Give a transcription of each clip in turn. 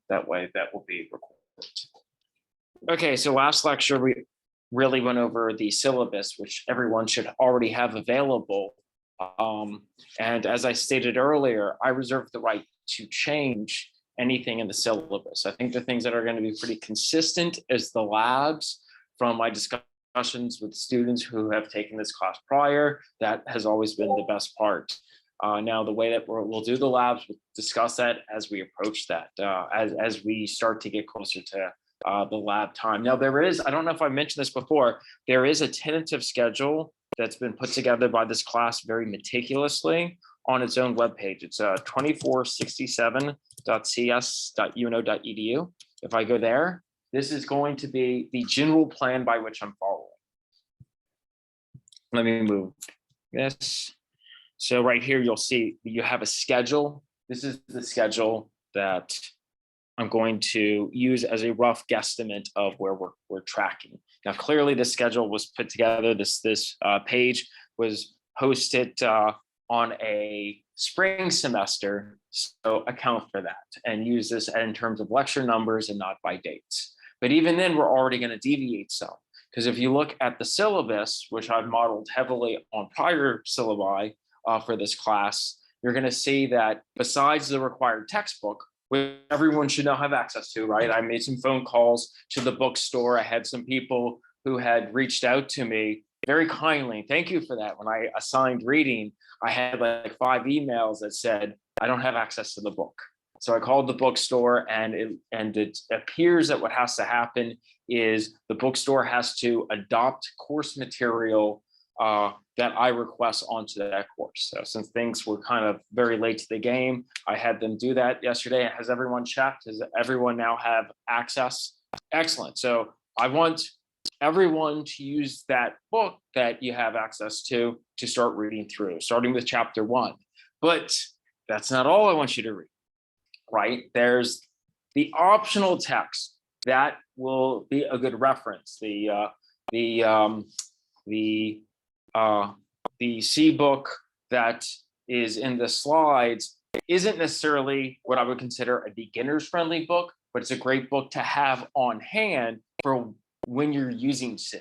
That way that will be recorded. Okay, so last lecture, we really went over the syllabus, which everyone should already have available. And as I stated earlier, I reserve the right to change anything in the syllabus. I think the things that are going to be pretty consistent is the labs from my discussions with students who have taken this class prior. That has always been the best part. Now, the way that we'll do the labs, we'll discuss that as we approach that, as we start to get closer to the lab time. Now, there is, I don't know if I mentioned this before, there is a tentative schedule that's been put together by this class very meticulously on its own webpage. It's 2467.cs.uno.edu. If I go there, this is going to be the general plan by which I'm following. Let me move this. So right here, you'll see you have a schedule. This is the schedule that I'm going to use as a rough guesstimate of where we're tracking. Now, clearly the schedule was put together. This page was hosted on a spring semester, so account for that and use this in terms of lecture numbers and not by dates. But even then, we're already going to deviate some, because if you look at the syllabus, which I've modeled heavily on prior syllabi for this class, you're going to see that besides the required textbook, which everyone should now have access to, right? I made some phone calls to the bookstore. I had some people who had reached out to me very kindly. Thank you for that. When I assigned reading, I had like 5 emails that said, I don't have access to the book. So I called the bookstore, and it appears that what has to happen is the bookstore has to adopt course material that I request onto that course. So since things were kind of very late to the game, I had them do that yesterday. Has everyone checked? Does everyone now have access? Excellent. So I want everyone to use that book that you have access to start reading through, starting with chapter 1. But that's not all I want you to read, right? There's the optional text that will be a good reference. The C book that is in the slides isn't necessarily what I would consider a beginner's friendly book, but it's a great book to have on hand for when you're using C,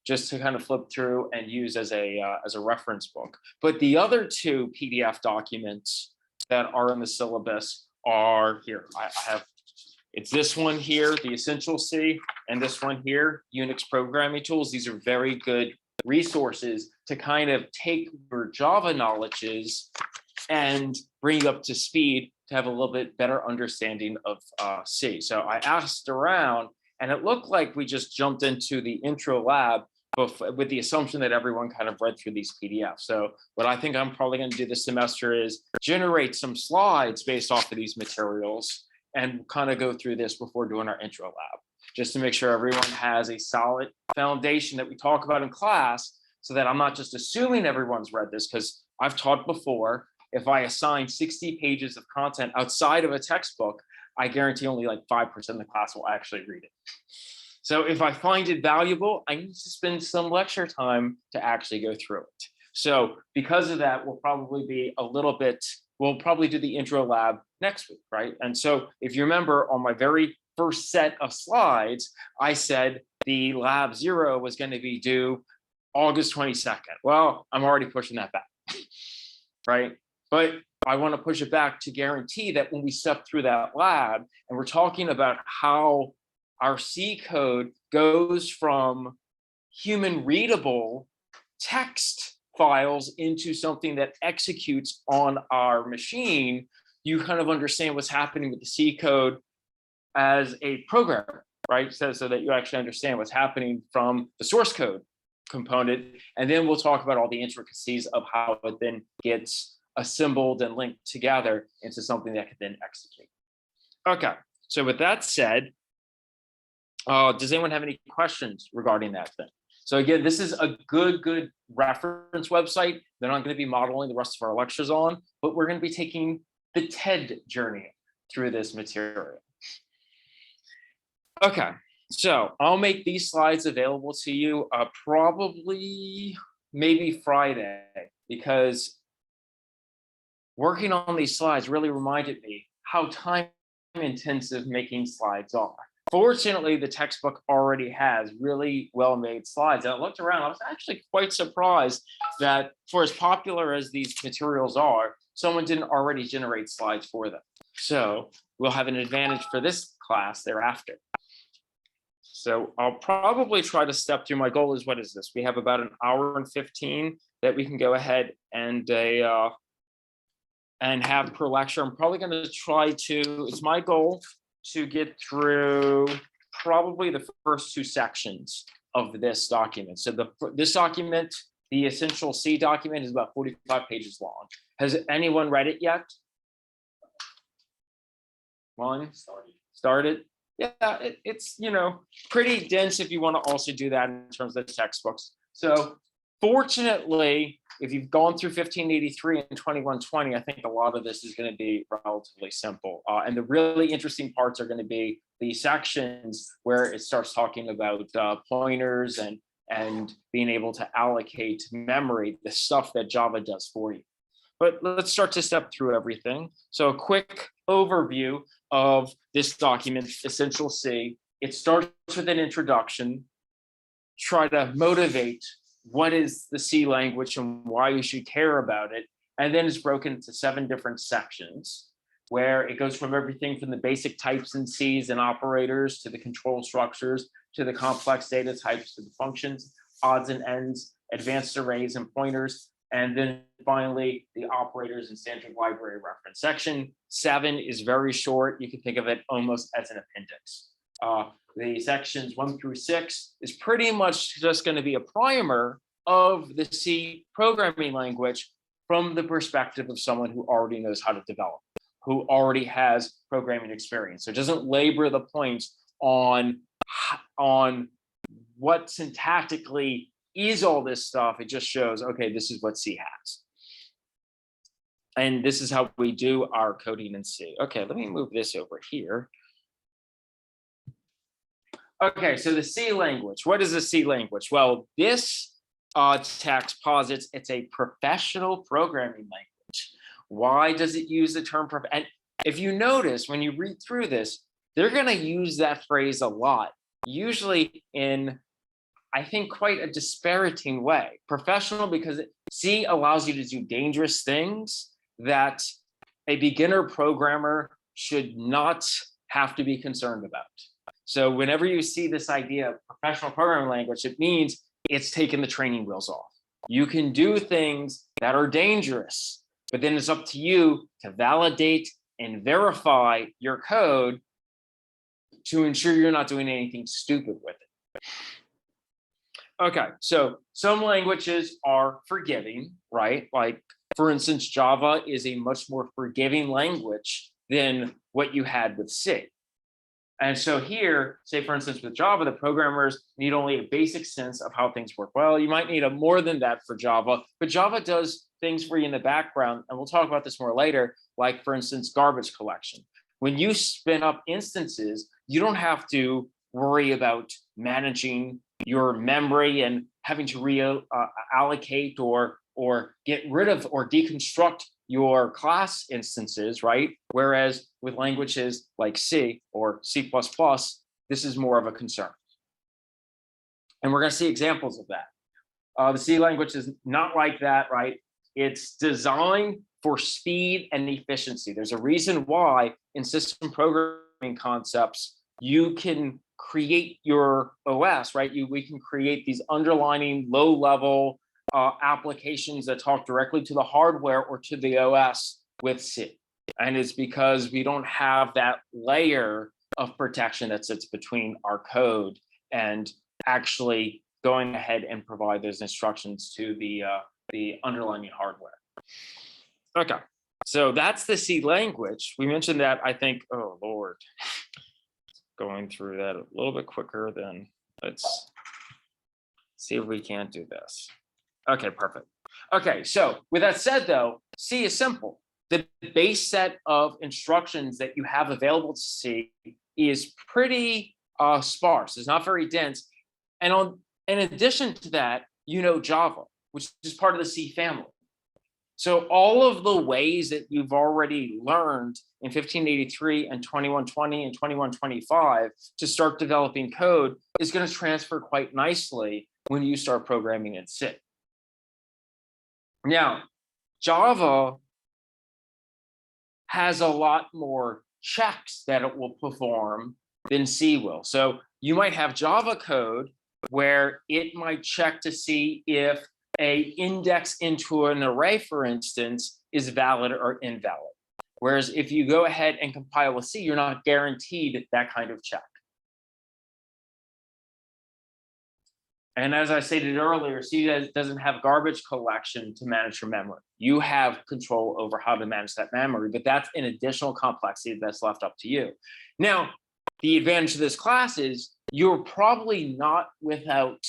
just to kind of flip through and use as a reference book. But the other 2 PDF documents that are in the syllabus are here. I have, it's this one here, the Essential C, and this one here, Unix Programming Tools. These are very good resources to kind of take your Java knowledges and bring you up to speed to have a little bit better understanding of C. So I asked around, and it looked like we just jumped into the intro lab with the assumption that everyone kind of read through these PDFs. So what I think I'm probably going to do this semester is generate some slides based off of these materials and kind of go through this before doing our intro lab, just to make sure everyone has a solid foundation that we talk about in class, so that I'm not just assuming everyone's read this, because I've taught before, if I assign 60 pages of content outside of a textbook, I guarantee only like 5% of the class will actually read it. So if I find it valuable, I need to spend some lecture time to actually go through it. So because of that, we'll probably be a little bit, we'll probably do the intro lab next week, right? And so if you remember, on my very first set of slides, I said the lab 0 was going to be due August 22nd. Well, I'm already pushing that back, right? But I want to push it back to guarantee that when we step through that lab and we're talking about how our C code goes from human readable text files into something that executes on our machine, you kind of understand what's happening with the C code as a programmer, right? So that you actually understand what's happening from the source code component. And then we'll talk about all the intricacies of how it then gets assembled and linked together into something that can then execute. Okay, so with that said, does anyone have any questions regarding that thing? So again, this is a good reference website that I'm going to be modeling the rest of our lectures on, but we're going to be taking the TED journey through this material. Okay, so I'll make these slides available to you probably maybe Friday, because working on these slides really reminded me how time intensive making slides are. Fortunately, the textbook already has really well-made slides. And I looked around, I was actually quite surprised that for as popular as these materials are, someone didn't already generate slides for them. So we'll have an advantage for this class thereafter. So I'll probably try to step through. My goal is, what is this? We have about an hour and 15 that we can go ahead and have per lecture. I'm probably going to try to, it's my goal to get through probably the first two sections of this document. So this document, the Essential C document, is about 45 pages long. Has anyone read it yet? One? Started? Yeah, it's, you know, pretty dense if you want to also do that in terms of the textbooks. So fortunately, if you've gone through 1583 and 2120, I think a lot of this is going to be relatively simple. And the really interesting parts are going to be the sections where it starts talking about pointers and being able to allocate memory, the stuff that Java does for you. But let's start to step through everything. So a quick overview of this document, Essential C. It starts with an introduction, try to motivate what is the C language and why you should care about it. And then it's broken into 7 different sections where it goes from everything from the basic types and C's and operators to the control structures, to the complex data types, to the functions, odds and ends, advanced arrays and pointers, and then finally the operators and standard library reference. Section 7 is very short. You can think of it almost as an appendix. The sections 1 through 6 is pretty much just going to be a primer of the C programming language from the perspective of someone who already knows how to develop, who already has programming experience. So it doesn't labor the points on what syntactically is all this stuff. It just shows, okay, this is what C has. And this is how we do our coding in C. Okay, let me move this over here. Okay, so the C language. What is the C language? Well, this text posits it's a professional programming language. Why does it use the term and if you notice when you read through this, they're going to use that phrase a lot, usually in, I think, quite a disparaging way. Professional because C allows you to do dangerous things that a beginner programmer should not have to be concerned about. So whenever you see this idea of professional programming language, it means it's taking the training wheels off. You can do things that are dangerous, but then it's up to you to validate and verify your code to ensure you're not doing anything stupid with it. Okay, so some languages are forgiving, right? Like, for instance, Java is a much more forgiving language than what you had with C. And so here, say, for instance, with Java, the programmers need only a basic sense of how things work. Well, you might need a more than that for Java, but Java does things for you in the background. And we'll talk about this more later, like, for instance, garbage collection. When you spin up instances, you don't have to worry about managing your memory and having to reallocate or get rid of or deconstruct your class instances, right? Whereas with languages like C or C++, this is more of a concern. And we're going to see examples of that. The C language is not like that, right? It's designed for speed and efficiency. There's a reason why in system programming concepts, you can create your OS, right? We can create these underlining low-level applications that talk directly to the hardware or to the OS with C. And it's because we don't have that layer of protection that sits between our code and actually going ahead and provide those instructions to the underlying hardware. Okay, so that's the C language. We mentioned that, I think, oh Lord, going through that a little bit quicker than, let's see if we can't do this. Okay, perfect. Okay, so with that said, though, C is simple. The base set of instructions that you have available to C is pretty sparse. It's not very dense. And in addition to that, you know Java, which is part of the C family. So all of the ways that you've already learned in 1583 and 2120 and 2125 to start developing code is going to transfer quite nicely when you start programming in C. Now, Java has a lot more checks that it will perform than C will. So you might have Java code where it might check to see if a index into an array, for instance, is valid or invalid. Whereas if you go ahead and compile with C, you're not guaranteed that kind of check. And as I stated earlier, C doesn't have garbage collection to manage your memory. You have control over how to manage that memory, but that's an additional complexity that's left up to you. Now, the advantage of this class is you're probably not without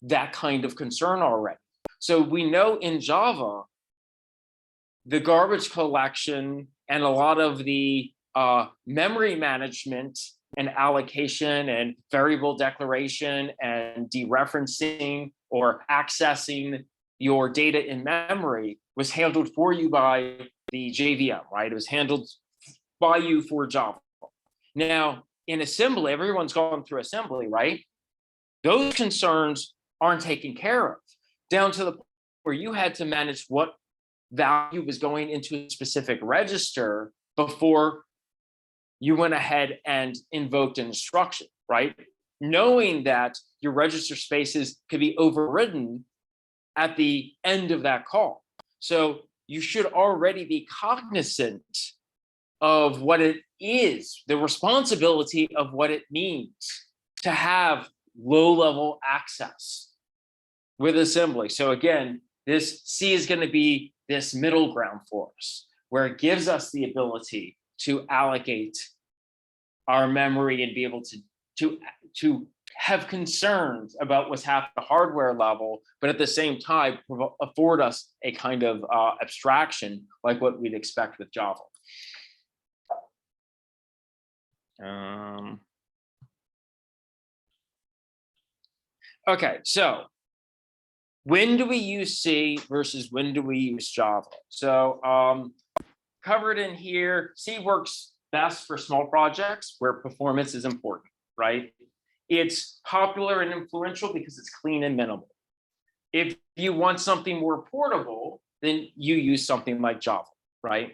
that kind of concern already. So we know in Java, the garbage collection and a lot of the memory management and allocation and variable declaration and dereferencing or accessing your data in memory was handled for you by the JVM, right? It was handled by you for Java. Now, in assembly, everyone's gone through assembly, right? Those concerns aren't taken care of, down to the point where you had to manage what value was going into a specific register before you went ahead and invoked an instruction, right? Knowing that your register spaces could be overridden at the end of that call. So you should already be cognizant of what it is, the responsibility of what it means to have low-level access with assembly. So again, this C is going to be this middle ground for us, where it gives us the ability to allocate our memory and be able to have concerns about what's happening at the hardware level, but at the same time afford us a kind of abstraction like what we'd expect with Java. Okay, so when do we use C versus when do we use Java? So covered in here, C works best for small projects where performance is important, right? It's popular and influential because it's clean and minimal. If you want something more portable, then you use something like Java, right?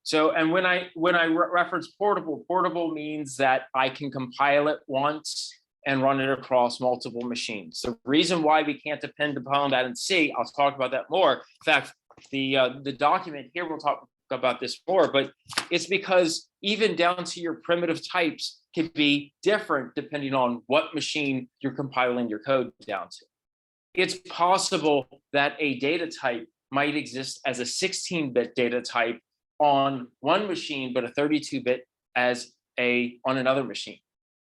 So, and when I reference portable, portable means that I can compile it once and run it across multiple machines. The reason why we can't depend upon that in C, I'll talk about that more. In fact, the document here will talk about this more, but it's because even down to your primitive types can be different depending on what machine you're compiling your code down to. It's possible that a data type might exist as a 16-bit data type on one machine, but a 32-bit on another machine.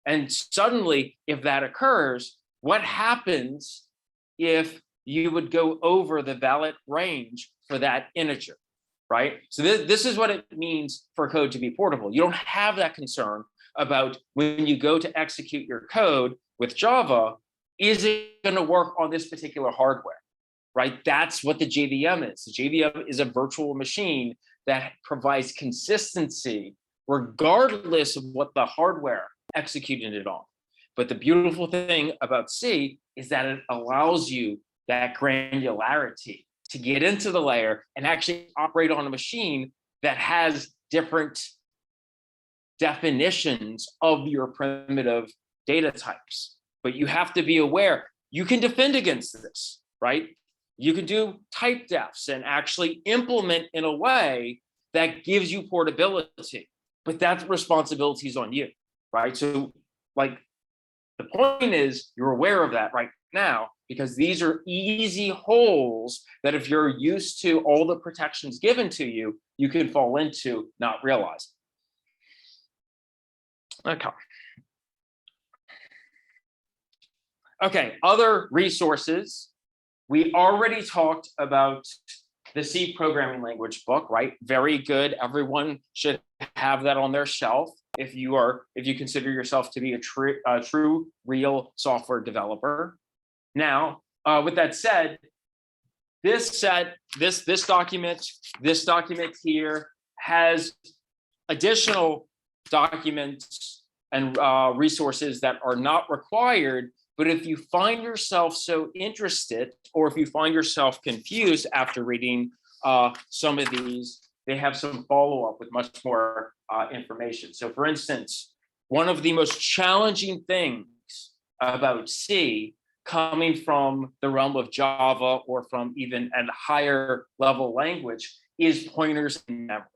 And suddenly, if that occurs, what happens if you would go over the valid range for that integer, right? So this is what it means for code to be portable. You don't have that concern about when you go to execute your code with Java, is it going to work on this particular hardware, right? That's what the JVM is. The JVM is a virtual machine that provides consistency regardless of what the hardware executing it on. But the beautiful thing about C is that it allows you that granularity to get into the layer and actually operate on a machine that has different definitions of your primitive data types. But you have to be aware, you can defend against this, right? You can do type defs and actually implement in a way that gives you portability, but that responsibility is on you, right? So like the point is you're aware of that right now because these are easy holes that if you're used to all the protections given to you, you can fall into not realizing. Okay. Okay, other resources. We already talked about the C programming language book, right? Very good. Everyone should have that on their shelf if you consider yourself to be a true, real software developer. Now, with that said, this document here has additional documents and resources that are not required. But if you find yourself so interested, or if you find yourself confused after reading some of these, they have some follow-up with much more information. So for instance, one of the most challenging things about C, coming from the realm of Java or from even a higher level language, is pointers in memory.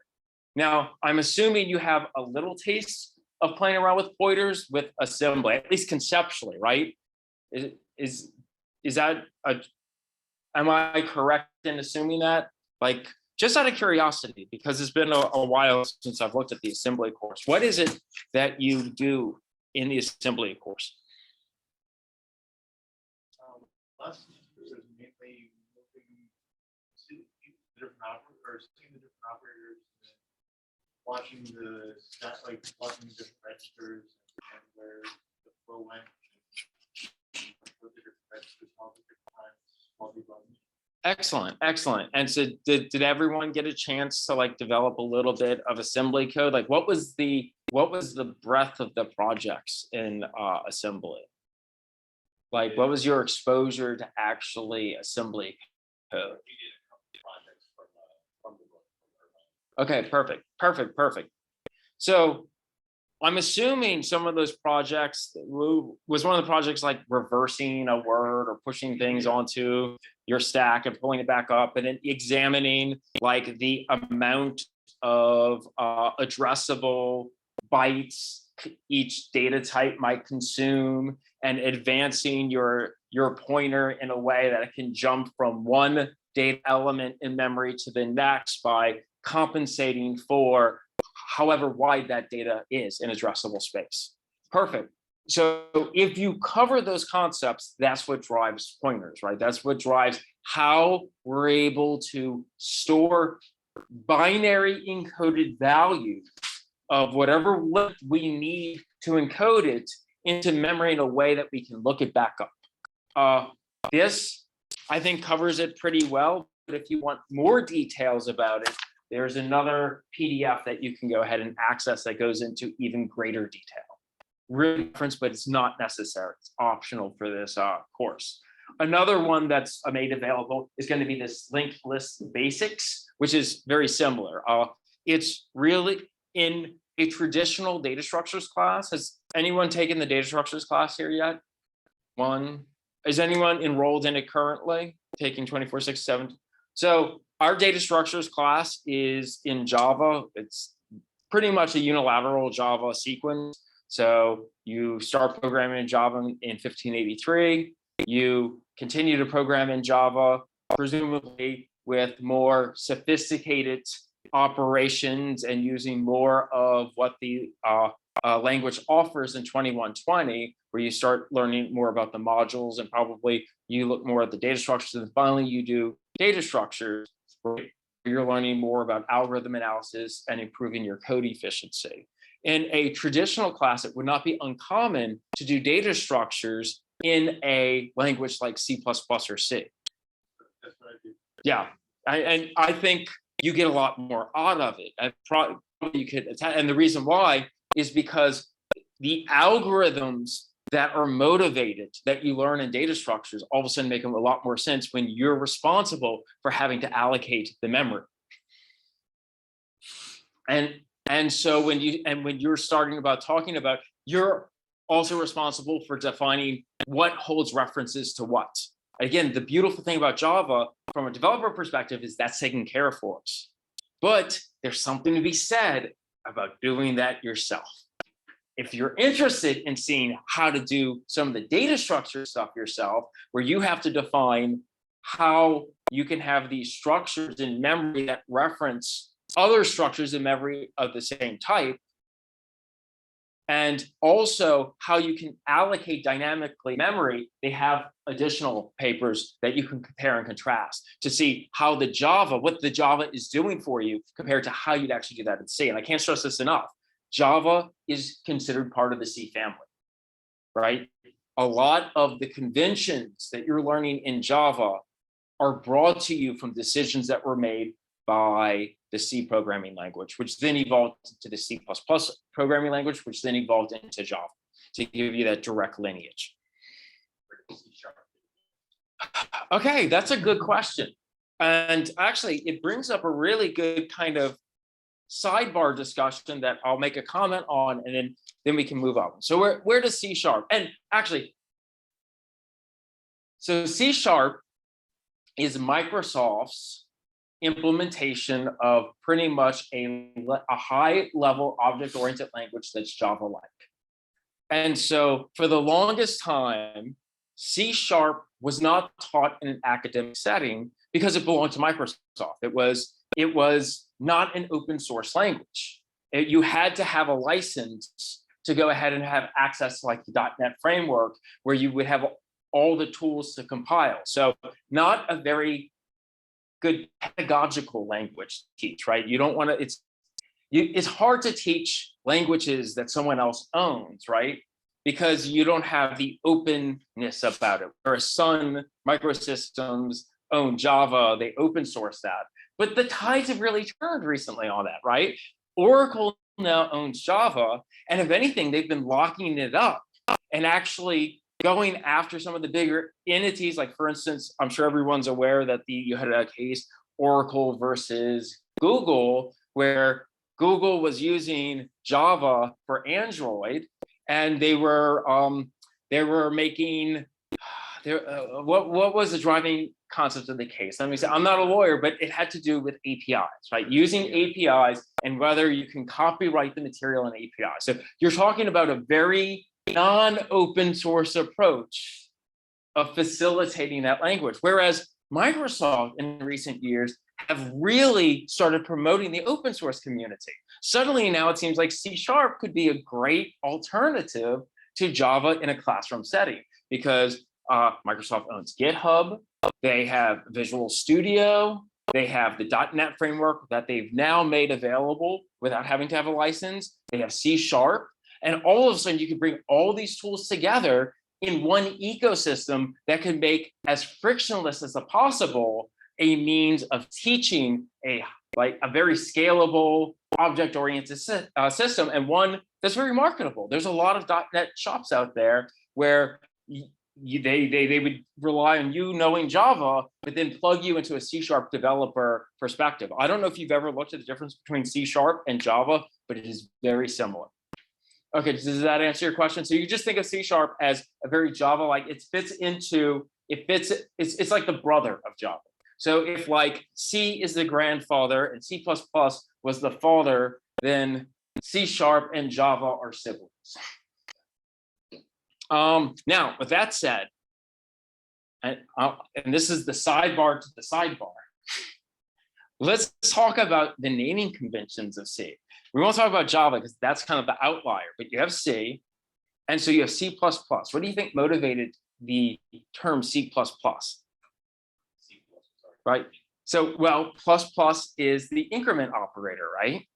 Now, I'm assuming you have a little taste of playing around with pointers with assembly, at least conceptually, right? Is that am I correct in assuming that? Like, just out of curiosity, because it's been a while since I've looked at the assembly course. What is it that you do in the assembly course? Last semester was mainly looking to the different operators, seeing the different operators, and watching the watching the different registers and where the flow went, what the different registers, all the different times, all the buttons. Excellent, excellent. And so did everyone get a chance to like develop a little bit of assembly code? Like what was the breadth of the projects in assembly? Like what was your exposure to actually assembly code? Okay, perfect, perfect, perfect. So I'm assuming some of those projects was one of the projects like reversing a word or pushing things onto your stack and pulling it back up, and then examining like the amount of addressable bytes each data type might consume, and advancing your pointer in a way that it can jump from one data element in memory to the next by compensating for however wide that data is in addressable space. Perfect. So if you cover those concepts, that's what drives pointers, right? That's what drives how we're able to store binary encoded values of whatever we need to encode it into memory in a way that we can look it back up. This, I think, covers it pretty well. But if you want more details about it, there's another PDF that you can go ahead and access that goes into even greater detail. Reference, but it's not necessary. It's optional for this course. Another one that's made available is going to be this linked list basics, which is very similar. It's really in a traditional data structures class. Has anyone taken the data structures class here yet? One. Is anyone enrolled in it currently, taking 2467? So our data structures class is in Java. It's pretty much a unilateral Java sequence. So you start programming in Java in 1583. You continue to program in Java, presumably with more sophisticated operations and using more of what the language offers in 2120, where you start learning more about the modules, and probably you look more at the data structures, and finally you do data structures, where you're learning more about algorithm analysis and improving your code efficiency. In a traditional class, it would not be uncommon to do data structures in a language like C++ or C. That's what I do. Yeah, and I think you get a lot more out of it. Probably you could, and the reason why is because the algorithms that are motivated that you learn in data structures all of a sudden make them a lot more sense when you're responsible for having to allocate the memory. And so when you're starting about talking about, you're also responsible for defining what holds references to what. Again, the beautiful thing about Java from a developer perspective is that's taken care of for us. But there's something to be said about doing that yourself. If you're interested in seeing how to do some of the data structure stuff yourself, where you have to define how you can have these structures in memory that reference other structures in memory of the same type, and also how you can allocate dynamically memory, they have additional papers that you can compare and contrast to see how what the Java is doing for you compared to how you'd actually do that in C. And I can't stress this enough. Java is considered part of the C family, right? A lot of the conventions that you're learning in Java are brought to you from decisions that were made by the C programming language, which then evolved to the C++ programming language, which then evolved into Java, to give you that direct lineage. Okay, that's a good question. And actually, it brings up a really good kind of sidebar discussion that I'll make a comment on, and then we can move on. So where does C#? And actually, so C# is Microsoft's implementation of pretty much a high-level object-oriented language that's Java-like. And so for the longest time, C# was not taught in an academic setting because it belonged to Microsoft. It was not an open source language. You had to have a license to go ahead and have access to like the .NET framework, where you would have all the tools to compile. So not a very good pedagogical language to teach, right? You don't want to, it's hard to teach languages that someone else owns, right? Because you don't have the openness about it. Whereas Sun Microsystems own Java, they open source that. But the tides have really turned recently on that, right? Oracle now owns Java, and if anything, they've been locking it up and actually going after some of the bigger entities. Like, for instance, I'm sure everyone's aware that you had a case, Oracle versus Google, where Google was using Java for Android, and they were making what was the driving concept of the case? Let me say, I'm not a lawyer, but it had to do with APIs, right? Using APIs and whether you can copyright the material in API. So you're talking about a very non-open source approach of facilitating that language. Whereas Microsoft in recent years have really started promoting the open source community. Suddenly now it seems like C# could be a great alternative to Java in a classroom setting, because Microsoft owns GitHub, they have Visual Studio, they have the .NET framework that they've now made available without having to have a license, they have C#, and all of a sudden you can bring all these tools together in one ecosystem that can make as frictionless as possible a means of teaching a very scalable object-oriented system, and one that's very marketable. There's a lot of .NET shops out there where they would rely on you knowing Java, but then plug you into a C# developer perspective. I don't know if you've ever looked at the difference between C# and Java, but it is very similar. Okay, does that answer your question? So you just think of C# as a very Java-like, it's like the brother of Java. So if like C is the grandfather and C++ was the father, then C# and Java are siblings. Now, with that said, and this is the sidebar to the sidebar, let's talk about the naming conventions of C. We won't talk about Java because that's kind of the outlier, but you have C, and so you have C++. What do you think motivated the term C++? Right? So, well, plus is the increment operator, right?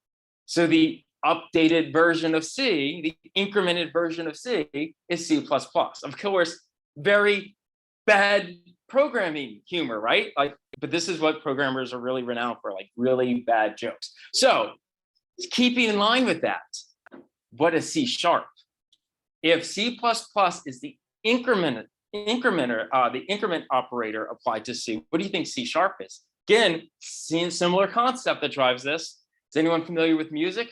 So the updated version of C, the incremented version of C is C++. Of course, very bad programming humor, right? Like, but this is what programmers are really renowned for, like really bad jokes. So keeping in line with that, what is C#? If C++ is the increment operator applied to C, what do you think C# is? Again, seeing similar concept that drives this. Is anyone familiar with music?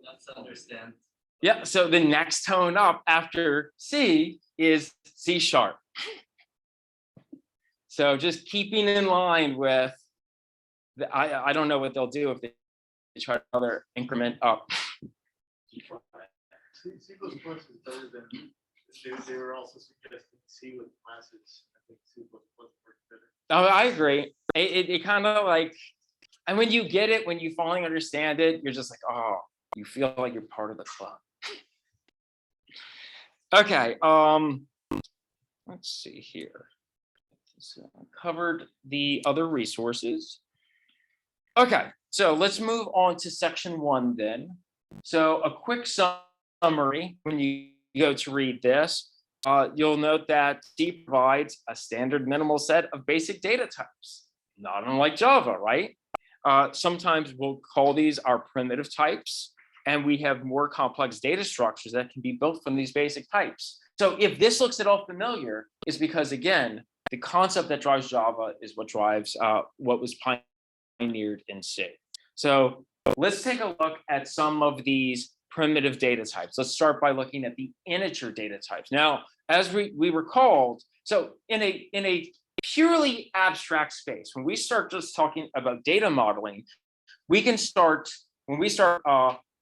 Let's understand. Yeah, so the next tone up after C is C#. So just keeping in line with, I don't know what they'll do if they try another increment up. C++ is better than, they were also suggesting C with classes. I think C++ works better. Oh, I agree. It kind of like, and when you get it, when you finally understand it, you're just like, oh, you feel like you're part of the club. Okay, let's see here. So I covered the other resources. Okay, so let's move on to section 1 then. So a quick summary when you go to read this. you'll note that C provides a standard minimal set of basic data types, not unlike Java, right? Sometimes we'll call these our primitive types, and we have more complex data structures that can be built from these basic types. So if this looks at all familiar, it's because, again, the concept that drives Java is what drives what was pioneered in C. So let's take a look at some of these primitive data types. Let's start by looking at the integer data types. Now, as we recalled, so in a purely abstract space, when we start just talking about data modeling, we can start, when we start,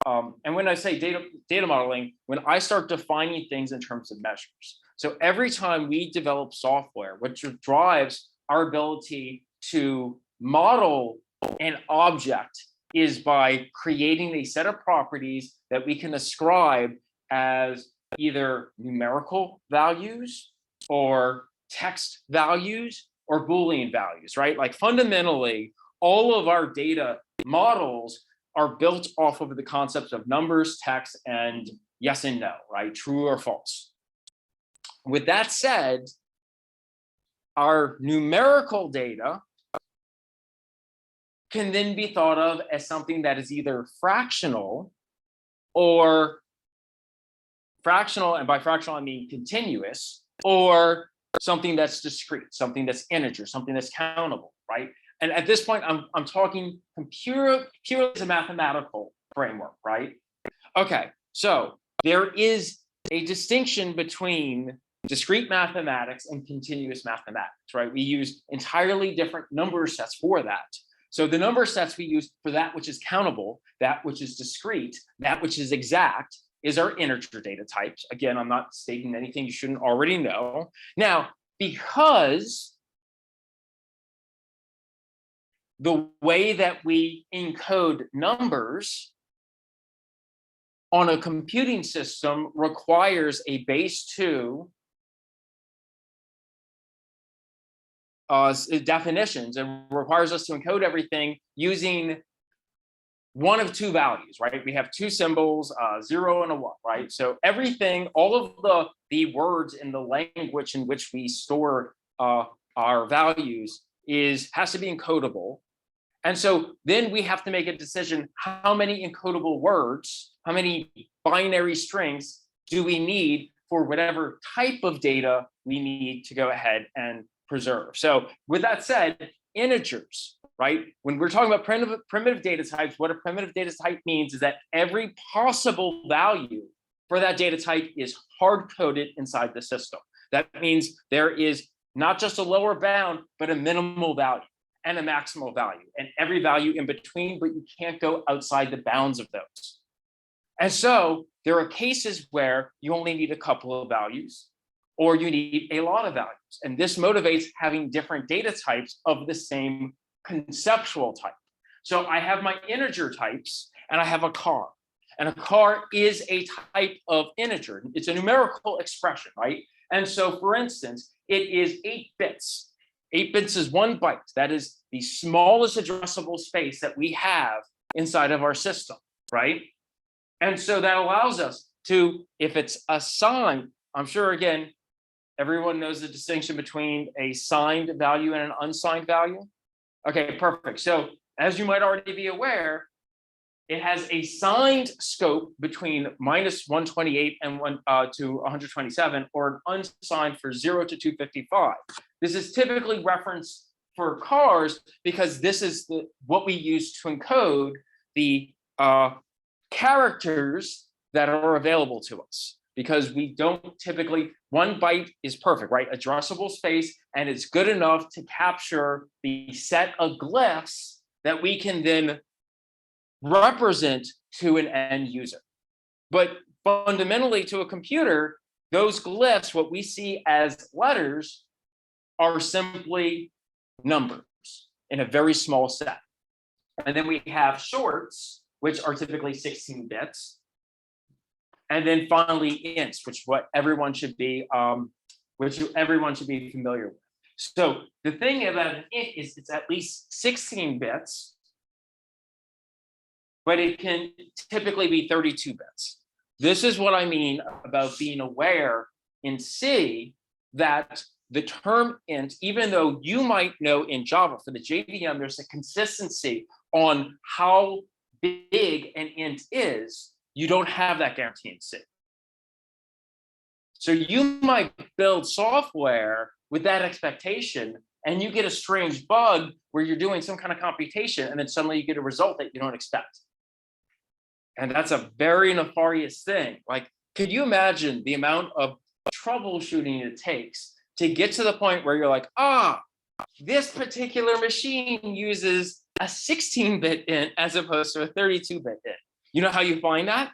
and when I say data modeling, when I start defining things in terms of measures. So every time we develop software, what drives our ability to model an object is by creating a set of properties that we can ascribe as either numerical values or text values or Boolean values, right? Like fundamentally, all of our data models are built off of the concepts of numbers, text, and yes and no, right? True or false. With that said, our numerical data can then be thought of as something that is either fractional, and by fractional I mean continuous, or something that's discrete, something that's integer, something that's countable, right? And at this point, I'm talking purely as a mathematical framework, right? Okay, so there is a distinction between discrete mathematics and continuous mathematics, right? We use entirely different number sets for that. So the number sets we use for that which is countable, that which is discrete, that which is exact is our integer data types. Again, I'm not stating anything you shouldn't already know. Now, because the way that we encode numbers on a computing system requires a base 2 definitions, and requires us to encode everything using one of two values, right? We have two symbols, 0 and a 1, right? So everything, all of the words in the language in which we store our values has to be encodable. And so then we have to make a decision, how many encodable words, how many binary strings do we need for whatever type of data we need to go ahead and preserve. So with that said, integers, right? When we're talking about primitive data types, what a primitive data type means is that every possible value for that data type is hard-coded inside the system. That means there is not just a lower bound, but a minimal value and a maximal value, and every value in between, but you can't go outside the bounds of those. And so there are cases where you only need a couple of values, or you need a lot of values. And this motivates having different data types of the same conceptual type. So I have my integer types, and I have a car. And a car is a type of integer. It's a numerical expression, right? And so, for instance, it is 8 bits. 8 bits is 1 byte. That is the smallest addressable space that we have inside of our system, right? And so that allows us to, if it's a sign, I'm sure, again, everyone knows the distinction between a signed value and an unsigned value. Okay, perfect. So as you might already be aware, it has a signed scope between -128 and to 127, or an unsigned for 0 to 255. This is typically referenced for cars because this is what we use to encode the characters that are available to us. Because we don't typically, 1 byte is perfect, right? Addressable space, and it's good enough to capture the set of glyphs that we can then represent to an end user. But fundamentally, to a computer, those glyphs, what we see as letters, are simply numbers in a very small set. And then we have shorts, which are typically 16 bits. And then finally ints, which everyone should be familiar with. So the thing about an int is it's at least 16 bits, but it can typically be 32 bits. This is what I mean about being aware in C that the term int, even though you might know in Java for the JVM, there's a consistency on how big an int is, you don't have that guarantee in C. So you might build software with that expectation, and you get a strange bug where you're doing some kind of computation, and then suddenly you get a result that you don't expect. And that's a very nefarious thing. Like, could you imagine the amount of troubleshooting it takes to get to the point where you're like, this particular machine uses a 16-bit int as opposed to a 32-bit int. You know how you find that?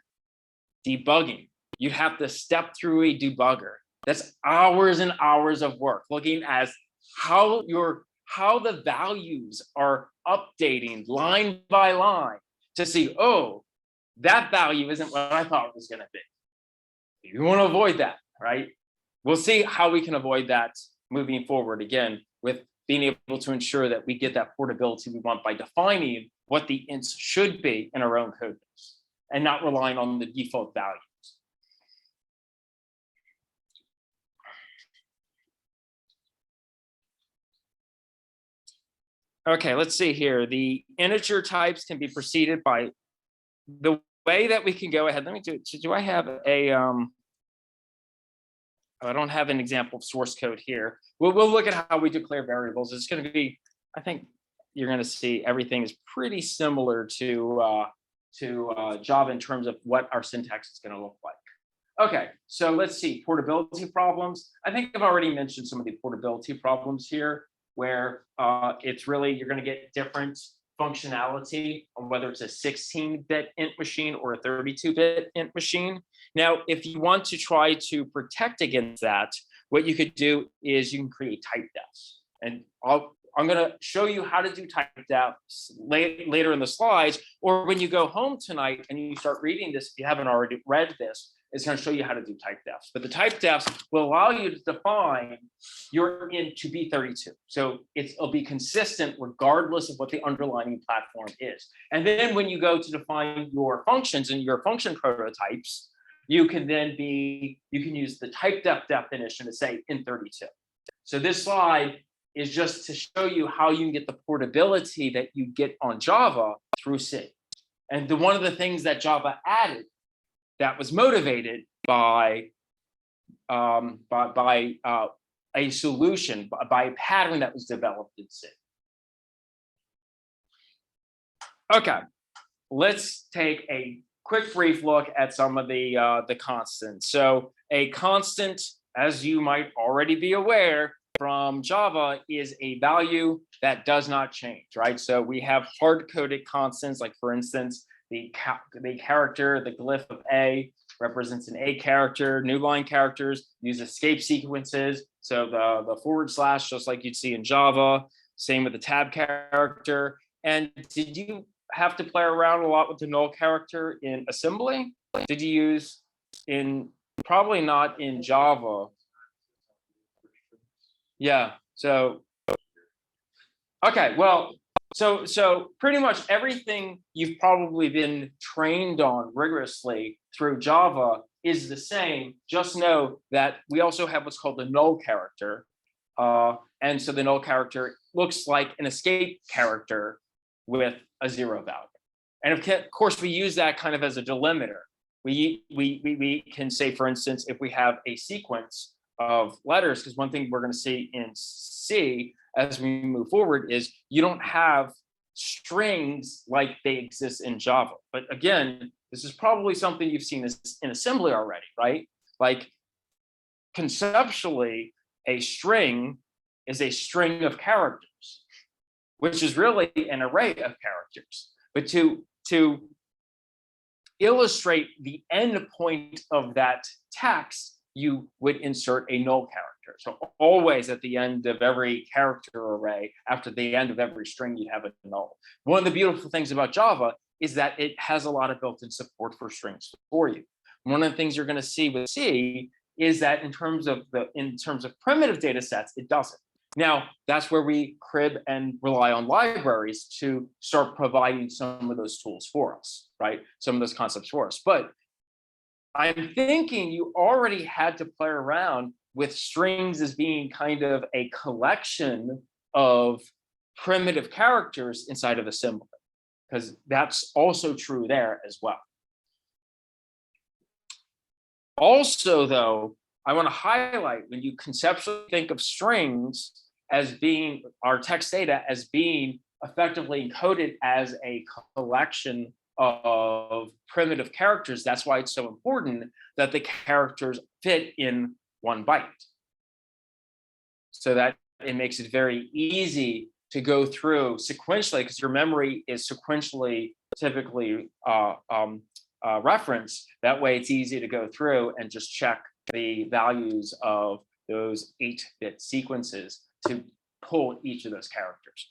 Debugging. You'd have to step through a debugger. That's hours and hours of work looking at how the values are updating line by line to see, oh, that value isn't what I thought it was going to be. You want to avoid that, right? We'll see how we can avoid that moving forward, again, with being able to ensure that we get that portability we want by defining what the ints should be in our own code base and not relying on the default values. Okay, let's see here. The integer types can be preceded by the way that we can go ahead. Let me do I have a, I don't have an example of source code here. We'll look at how we declare variables. It's going to be, I think you're going to see everything is pretty similar to Java in terms of what our syntax is going to look like. Okay, so let's see, portability problems. I think I've already mentioned some of the portability problems here, where it's really, you're going to get different functionality on whether it's a 16-bit int machine or a 32-bit int machine. Now, if you want to try to protect against that, what you could do is you can create type defs. And I'm going to show you how to do type defs later in the slides, or when you go home tonight and you start reading this, if you haven't already read this, it's going to show you how to do type defs. But the type defs will allow you to define your int to be 32. So it'll be consistent regardless of what the underlying platform is. And then when you go to define your functions and your function prototypes, you can use the type def definition to say int32. So this slide is just to show you how you can get the portability that you get on Java through C. And one of the things that Java added that was motivated by a solution, by a pattern that was developed in C. Okay, let's take a quick brief look at some of the constants. So a constant, as you might already be aware from Java, is a value that does not change, right? So we have hard-coded constants, like for instance, the character, the glyph of A represents an A character. New line characters use escape sequences. So the forward slash, just like you'd see in Java. Same with the tab character. And did you have to play around a lot with the null character in assembly? Did you use probably not in Java? Yeah. So, okay. Well, so pretty much everything you've probably been trained on rigorously through Java is the same. Just know that we also have what's called the null character. And so the null character looks like an escape character with a 0 value. And of course, we use that kind of as a delimiter. We can say, for instance, if we have a sequence of letters, because one thing we're going to see in C as we move forward is you don't have strings like they exist in Java. But again, this is probably something you've seen in assembly already, right? Like conceptually, a string is a string of characters, which is really an array of characters. But to illustrate the end point of that text, you would insert a null character. So always at the end of every character array, after the end of every string, you'd have a null. One of the beautiful things about Java is that it has a lot of built-in support for strings for you. One of the things you're going to see with C is that in terms of primitive data sets, it doesn't. Now, that's where we crib and rely on libraries to start providing some of those tools for us, right? Some of those concepts for us. But I'm thinking you already had to play around with strings as being kind of a collection of primitive characters inside of a symbol, because that's also true there as well. Also, though, I want to highlight when you conceptually think of strings as being our text data as being effectively encoded as a collection of primitive characters. That's why it's so important that the characters fit in 1 byte, so that it makes it very easy to go through sequentially, because your memory is sequentially typically referenced. That way it's easy to go through and just check the values of those 8-bit sequences to pull each of those characters.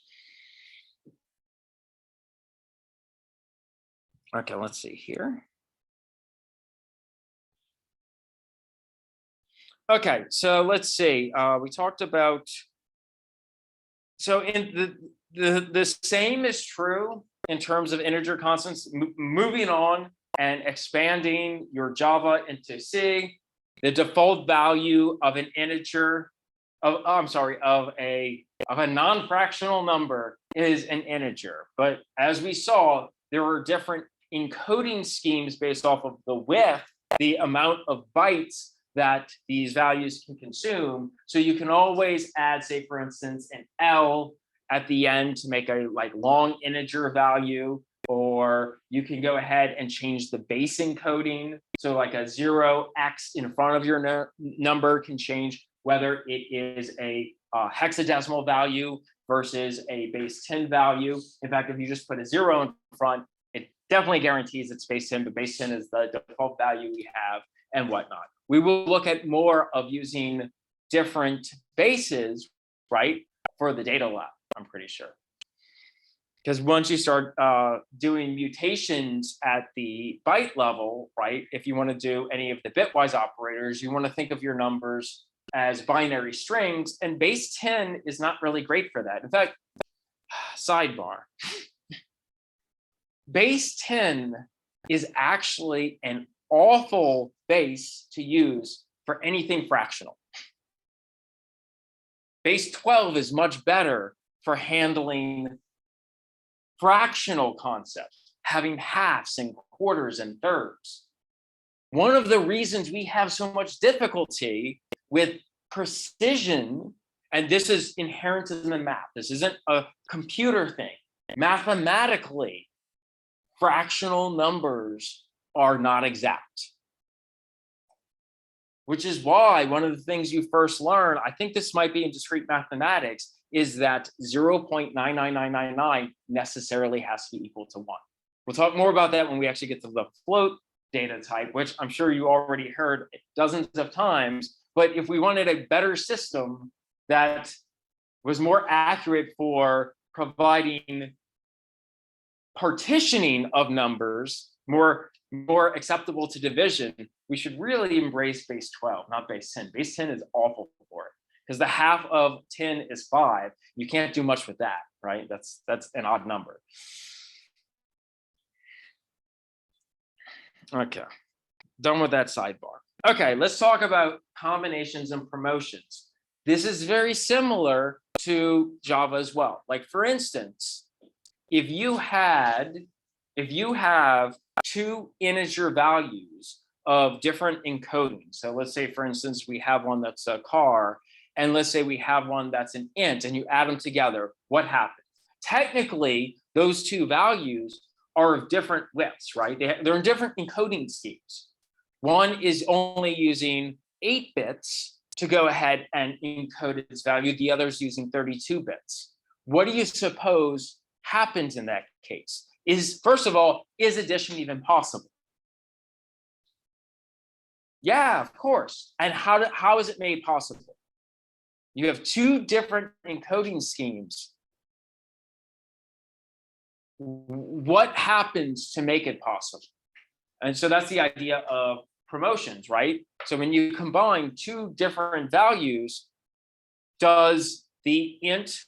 Okay, let's see here. Okay, so let's see. We talked about, so in the same is true in terms of integer constants. Moving on and expanding your Java into C, the default value of an integer, of a non-fractional number is an integer. But as we saw, there were different encoding schemes based off of the width, the amount of bytes that these values can consume. So you can always add, say, for instance, an L at the end to make a long integer value, or you can go ahead and change the base encoding. So like a 0x in front of your number can change whether it is a hexadecimal value versus a base 10 value. In fact, if you just put a 0 in front, it definitely guarantees it's base 10, but base 10 is the default value we have and whatnot. We will look at more of using different bases, right, for the data lab, I'm pretty sure. Because once you start doing mutations at the byte level, right, if you want to do any of the bitwise operators, you want to think of your numbers as binary strings, and base 10 is not really great for that. In fact, sidebar, base 10 is actually an awful base to use for anything fractional. Base 12 is much better for handling fractional concepts, having halves and quarters and thirds. One of the reasons we have so much difficulty with precision, and this is inherent in the math, this isn't a computer thing. Mathematically, fractional numbers are not exact. Which is why one of the things you first learn, I think this might be in discrete mathematics, is that 0.99999 necessarily has to be equal to 1. We'll talk more about that when we actually get to the float data type, which I'm sure you already heard dozens of times. But if we wanted a better system that was more accurate for providing partitioning of numbers, more acceptable to division, we should really embrace base 12, not base 10. Base 10 is awful for it, because the half of 10 is 5. You can't do much with that, right? That's an odd number. Okay, done with that sidebar. Okay, let's talk about combinations and promotions. This is very similar to Java as well. Like, for instance, if you have 2 integer values of different encodings. So let's say, for instance, we have one that's a car, and let's say we have one that's an int, and you add them together, what happens? Technically, those 2 values are of different widths, right? They're in different encoding schemes. One is only using 8 bits to go ahead and encode its value. The other is using 32 bits. What do you suppose happens in that case? First of all, is addition even possible? Yeah, of course. And how is it made possible? You have 2 different encoding schemes. What happens to make it possible? And so that's the idea of promotions, right? So when you combine 2 different values, does the int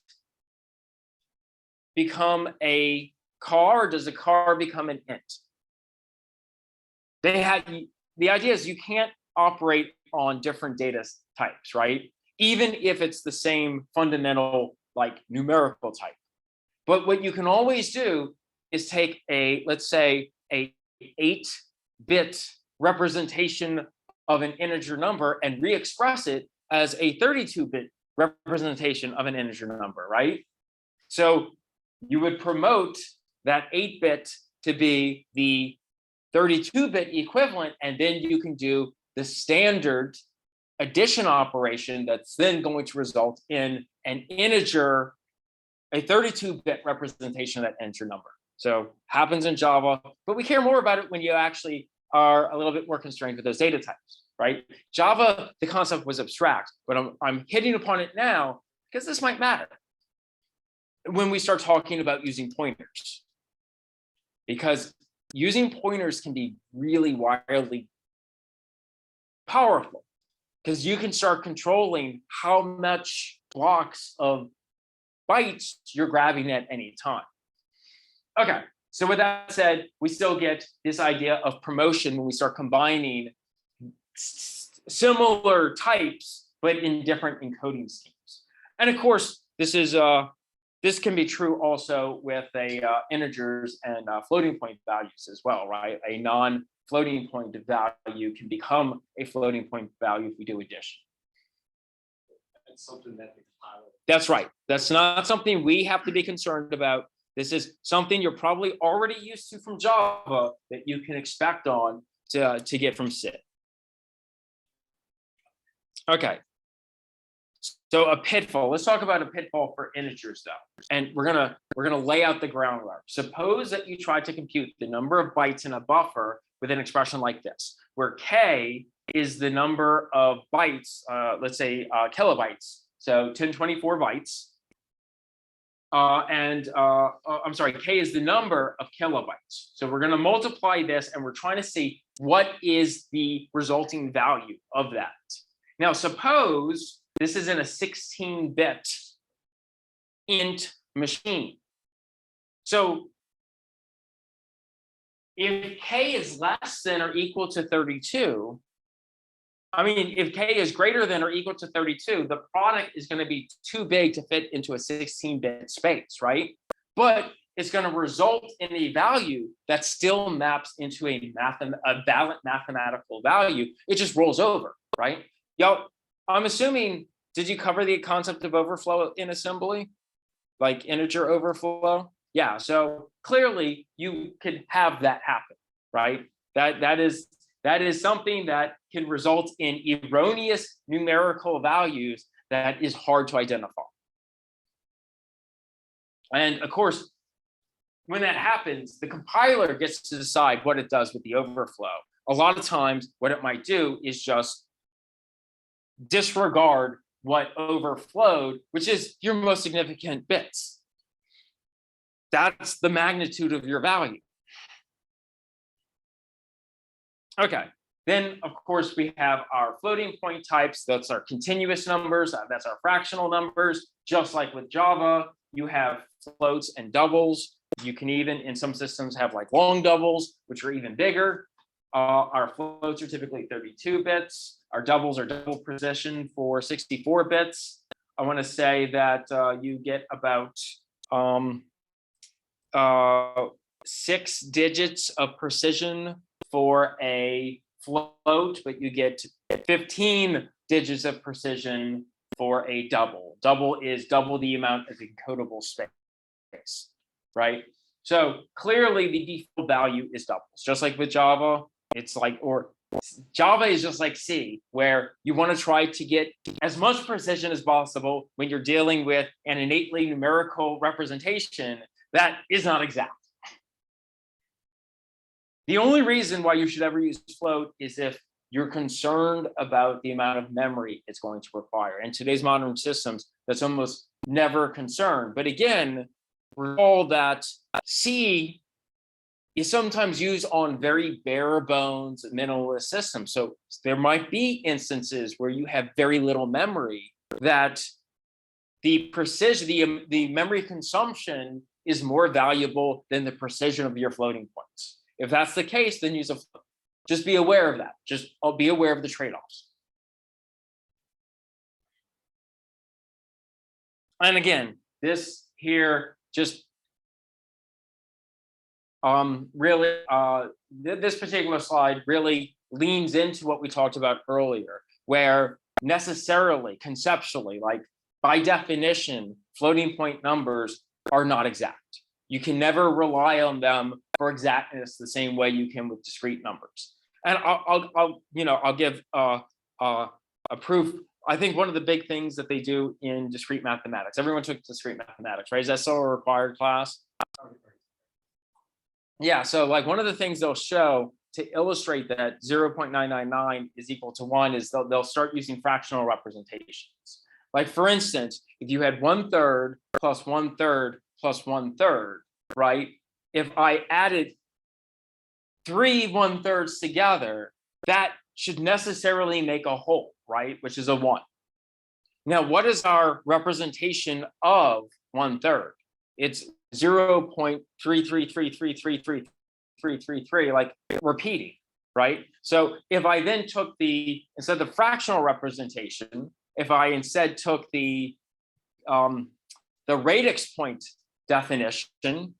become a car, or does the car become an int? the idea is you can't operate on different data types, right? Even if it's the same fundamental like numerical type. But what you can always do is take a, let's say, a 8-bit representation of an integer number and re-express it as a 32-bit representation of an integer number, right? So you would promote that 8-bit to be the 32-bit equivalent, and then you can do the standard addition operation that's then going to result in an integer, a 32-bit representation of that integer number. So happens in Java, but we care more about it when you actually are a little bit more constrained with those data types, right? Java, the concept was abstract, but I'm hitting upon it now because this might matter when we start talking about using pointers, because using pointers can be really wildly powerful because you can start controlling how much blocks of bytes you're grabbing at any time. Okay, so with that said, we still get this idea of promotion when we start combining similar types, but in different encoding schemes. And of course, this can be true also with integers and floating point values as well, right? A non-floating point value can become a floating point value if we do addition. That's something that the compiler. That's right. That's not something we have to be concerned about. This is something you're probably already used to from Java that you can expect on to get from C. Okay. So a pitfall. Let's talk about a pitfall for integers, though. And we're gonna lay out the groundwork. Suppose that you try to compute the number of bytes in a buffer with an expression like this, where k is the number of bytes, let's say kilobytes, so 1024 bytes. I'm sorry, k is the number of kilobytes. So we're going to multiply this, and we're trying to see what is the resulting value of that. Now, suppose this is in a 16-bit int machine. So if k is less than or equal to 32, I mean, if k is greater than or equal to 32, the product is going to be too big to fit into a 16-bit space, right? But it's going to result in a value that still maps into a valid mathematical value. It just rolls over, right? Y'all, I'm assuming, did you cover the concept of overflow in assembly? Like integer overflow? Yeah, so clearly you could have that happen, right? That is something that can result in erroneous numerical values that is hard to identify. And of course, when that happens, the compiler gets to decide what it does with the overflow. A lot of times, what it might do is just disregard what overflowed, which is your most significant bits. That's the magnitude of your value. Okay, then of course we have our floating point types. That's our continuous numbers, that's our fractional numbers. Just like with Java, you have floats and doubles. You can even, in some systems, have like long doubles, which are even bigger. Our floats are typically 32 bits. Our doubles are double precision for 64 bits. I want to say that you get about 6 digits of precision for a float, but you get 15 digits of precision for a double. Double is double the amount of encodable space, right? So clearly the default value is doubles, just like with Java. It's like, or Java is just like C, where you want to try to get as much precision as possible when you're dealing with an innately numerical representation that is not exact. The only reason why you should ever use float is if you're concerned about the amount of memory it's going to require. In today's modern systems, that's almost never a concern. But again, recall that C is sometimes used on very bare bones minimalist systems. So there might be instances where you have very little memory that the precision, the memory consumption is more valuable than the precision of your floating points. If that's the case, then use a float. Just be aware of that. Just be aware of the trade-offs. And again, this here just really this particular slide really leans into what we talked about earlier, where necessarily, conceptually, like by definition, floating point numbers are not exact. You can never rely on them for exactness the same way you can with discrete numbers. And I'll give a proof. I think one of the big things that they do in discrete mathematics, everyone took discrete mathematics, right? Is that still a required class? Yeah, so like one of the things they'll show to illustrate that 0.999 is equal to 1 is they'll start using fractional representations. Like for instance, if you had 1/3 plus 1/3 plus 1/3, right? If I added 3 1/3s together, that should necessarily make a whole, right? Which is a 1. Now, what is our representation of 1/3? It's 0.333333333, like repeating, right? So if I then took instead of the fractional representation, if I instead took the radix point definition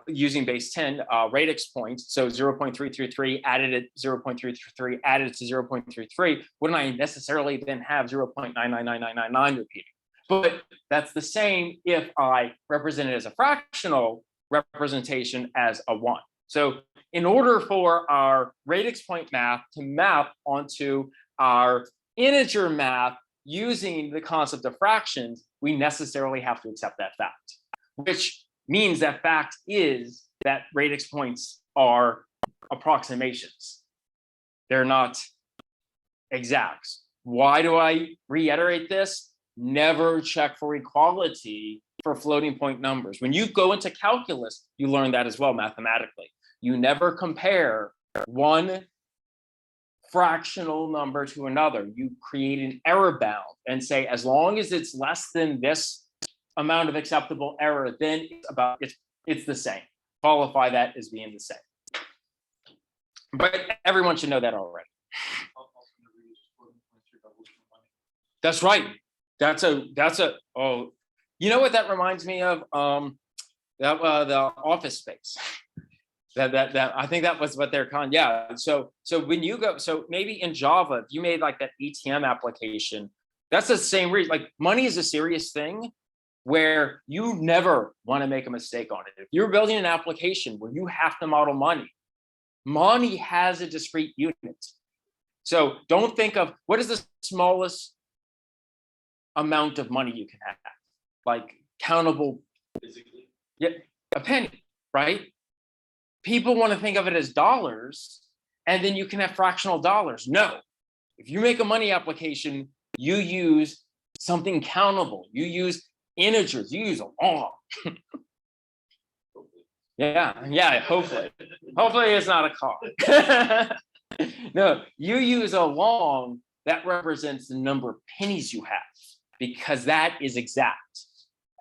using base 10 radix point, so 0.333 added at 0.333 added to 0.33, wouldn't I necessarily then have 0.999999 repeating? But that's the same if I represent it as a fractional representation as a 1. So in order for our radix point math to map onto our integer math using the concept of fractions, we necessarily have to accept that fact, which means that fact is that radix points are approximations. They're not exacts. Why do I reiterate this? Never check for equality for floating point numbers. When you go into calculus, you learn that as well mathematically. You never compare one fractional number to another. You create an error bound and say, as long as it's less than this amount of acceptable error, then it's the same. Qualify that as being the same. But everyone should know that already. That's right. That's a oh, you know what that reminds me of? The Office Space. That I think that was what they're calling. Yeah. So when you go, so maybe in Java, if you made like that ATM application, that's the same reason. Like money is a serious thing where you never want to make a mistake on it. If you're building an application where you have to model money has a discrete unit. So don't think of what is the smallest amount of money you can have, like countable physically. Yeah, a penny, right? People want to think of it as dollars, and then you can have fractional dollars. No, if you make a money application, you use something countable. You use integers. You use a long. yeah. Hopefully it's not a car. No, you use a long that represents the number of pennies you have, because that is exact,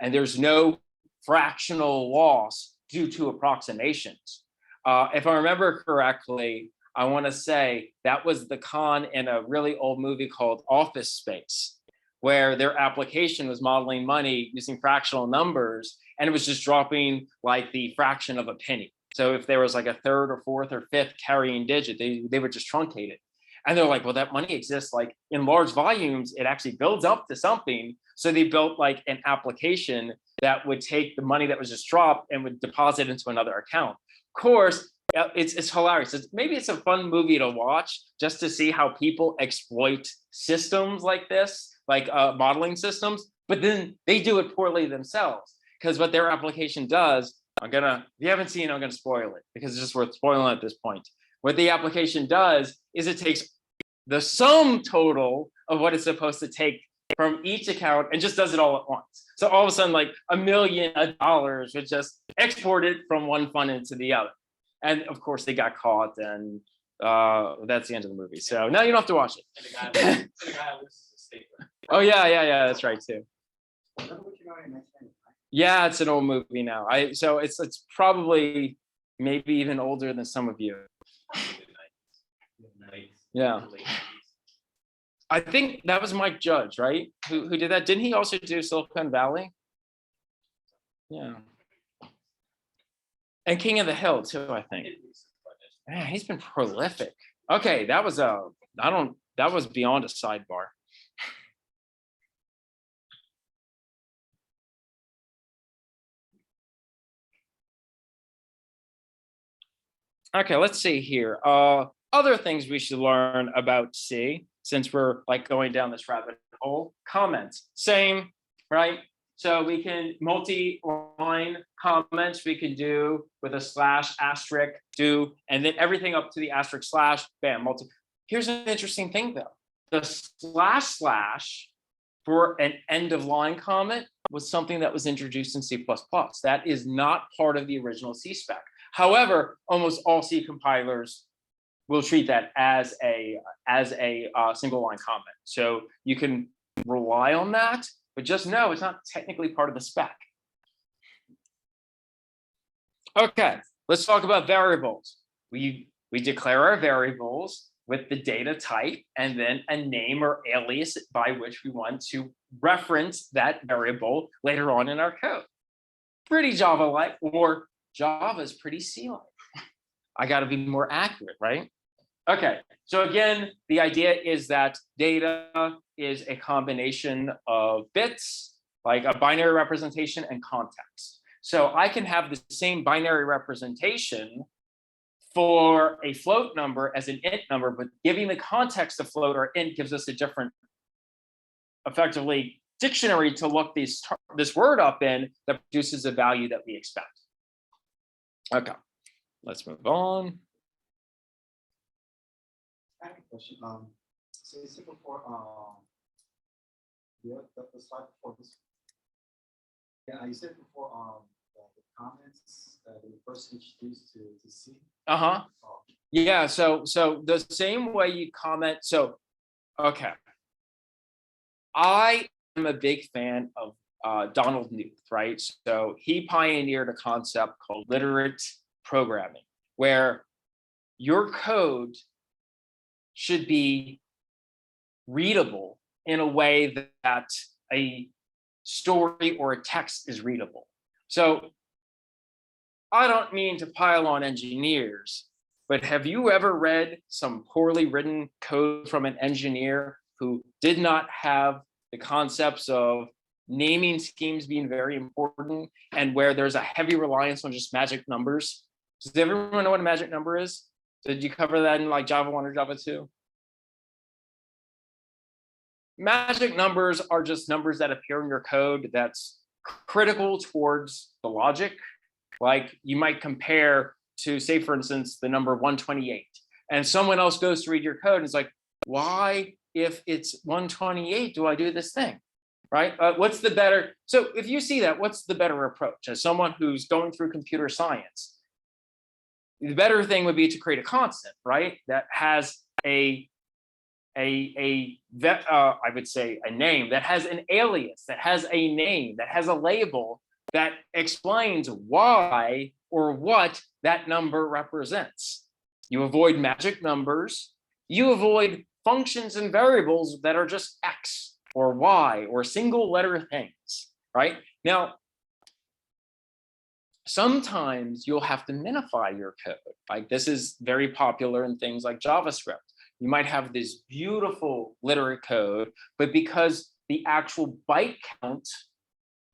and there's no fractional loss due to approximations. If I remember correctly, I want to say that was the con in a really old movie called Office Space, where their application was modeling money using fractional numbers, and it was just dropping like the fraction of a penny. So if there was like a third or fourth or fifth carrying digit, they would just truncate it. And they're like, well, that money exists like in large volumes. It actually builds up to something. So they built like an application that would take the money that was just dropped and would deposit into another account. Of course, it's hilarious. Maybe it's a fun movie to watch just to see how people exploit systems like this, like modeling systems, but then they do it poorly themselves, because what their application does, if you haven't seen it, I'm gonna spoil it because it's just worth spoiling at this point. What the application does is it takes the sum total of what it's supposed to take from each account and just does it all at once. So all of a sudden, like $1 million would just export it from one fund into the other. And of course, they got caught, and that's the end of the movie. So now you don't have to watch it. Oh yeah, that's right too. Yeah, it's an old movie now. So it's probably maybe even older than some of you. Yeah. I think that was Mike Judge, right? Who did that? Didn't he also do Silicon Valley? Yeah. And King of the Hill too, I think. Man, he's been prolific. Okay, that was that was beyond a sidebar. Okay, let's see here. Other things we should learn about C, since we're like going down this rabbit hole. Comments, same, right? So we can multi-line comments we can do with a slash, asterisk, do, and then everything up to the asterisk slash, bam, multi. Here's an interesting thing though. The slash slash for an end of line comment was something that was introduced in C++. That is not part of the original C spec. However, almost all C compilers will treat that as a single line comment. So you can rely on that, but just know it's not technically part of the spec. Okay, let's talk about variables. We declare our variables with the data type and then a name or alias by which we want to reference that variable later on in our code. Pretty Java-like, or Java's pretty C-like. I got to be more accurate, right? Okay, so again, the idea is that data is a combination of bits, like a binary representation and context. So I can have the same binary representation for a float number as an int number, but giving the context of float or int gives us a different, effectively, dictionary to look this word up in that produces a value that we expect. Okay, let's move on. I have a question. So you said before, the slide before this. Yeah, you said before, the comments that we first introduced to C. Yeah. So the same way you comment. So, okay. I am a big fan of Donald Knuth, right? So he pioneered a concept called literate programming, where your code should be readable in a way that a story or a text is readable. So I don't mean to pile on engineers, but have you ever read some poorly written code from an engineer who did not have the concepts of naming schemes being very important and where there's a heavy reliance on just magic numbers? Does everyone know what a magic number is? Did you cover that in like Java 1 or Java 2? Magic numbers are just numbers that appear in your code that's critical towards the logic. Like you might compare to, say, for instance, the number 128. And someone else goes to read your code and is like, why, if it's 128, do I do this thing? Right? What's the better? So if you see that, what's the better approach? As someone who's going through computer science, the better thing would be to create a constant, right? That has I would say a name, that has an alias, that has a name, that has a label that explains why or what that number represents. You avoid magic numbers. You avoid functions and variables that are just X or Y or single letter things, right? Now, sometimes you'll have to minify your code. Like this is very popular in things like JavaScript. You might have this beautiful literate code, but because the actual byte count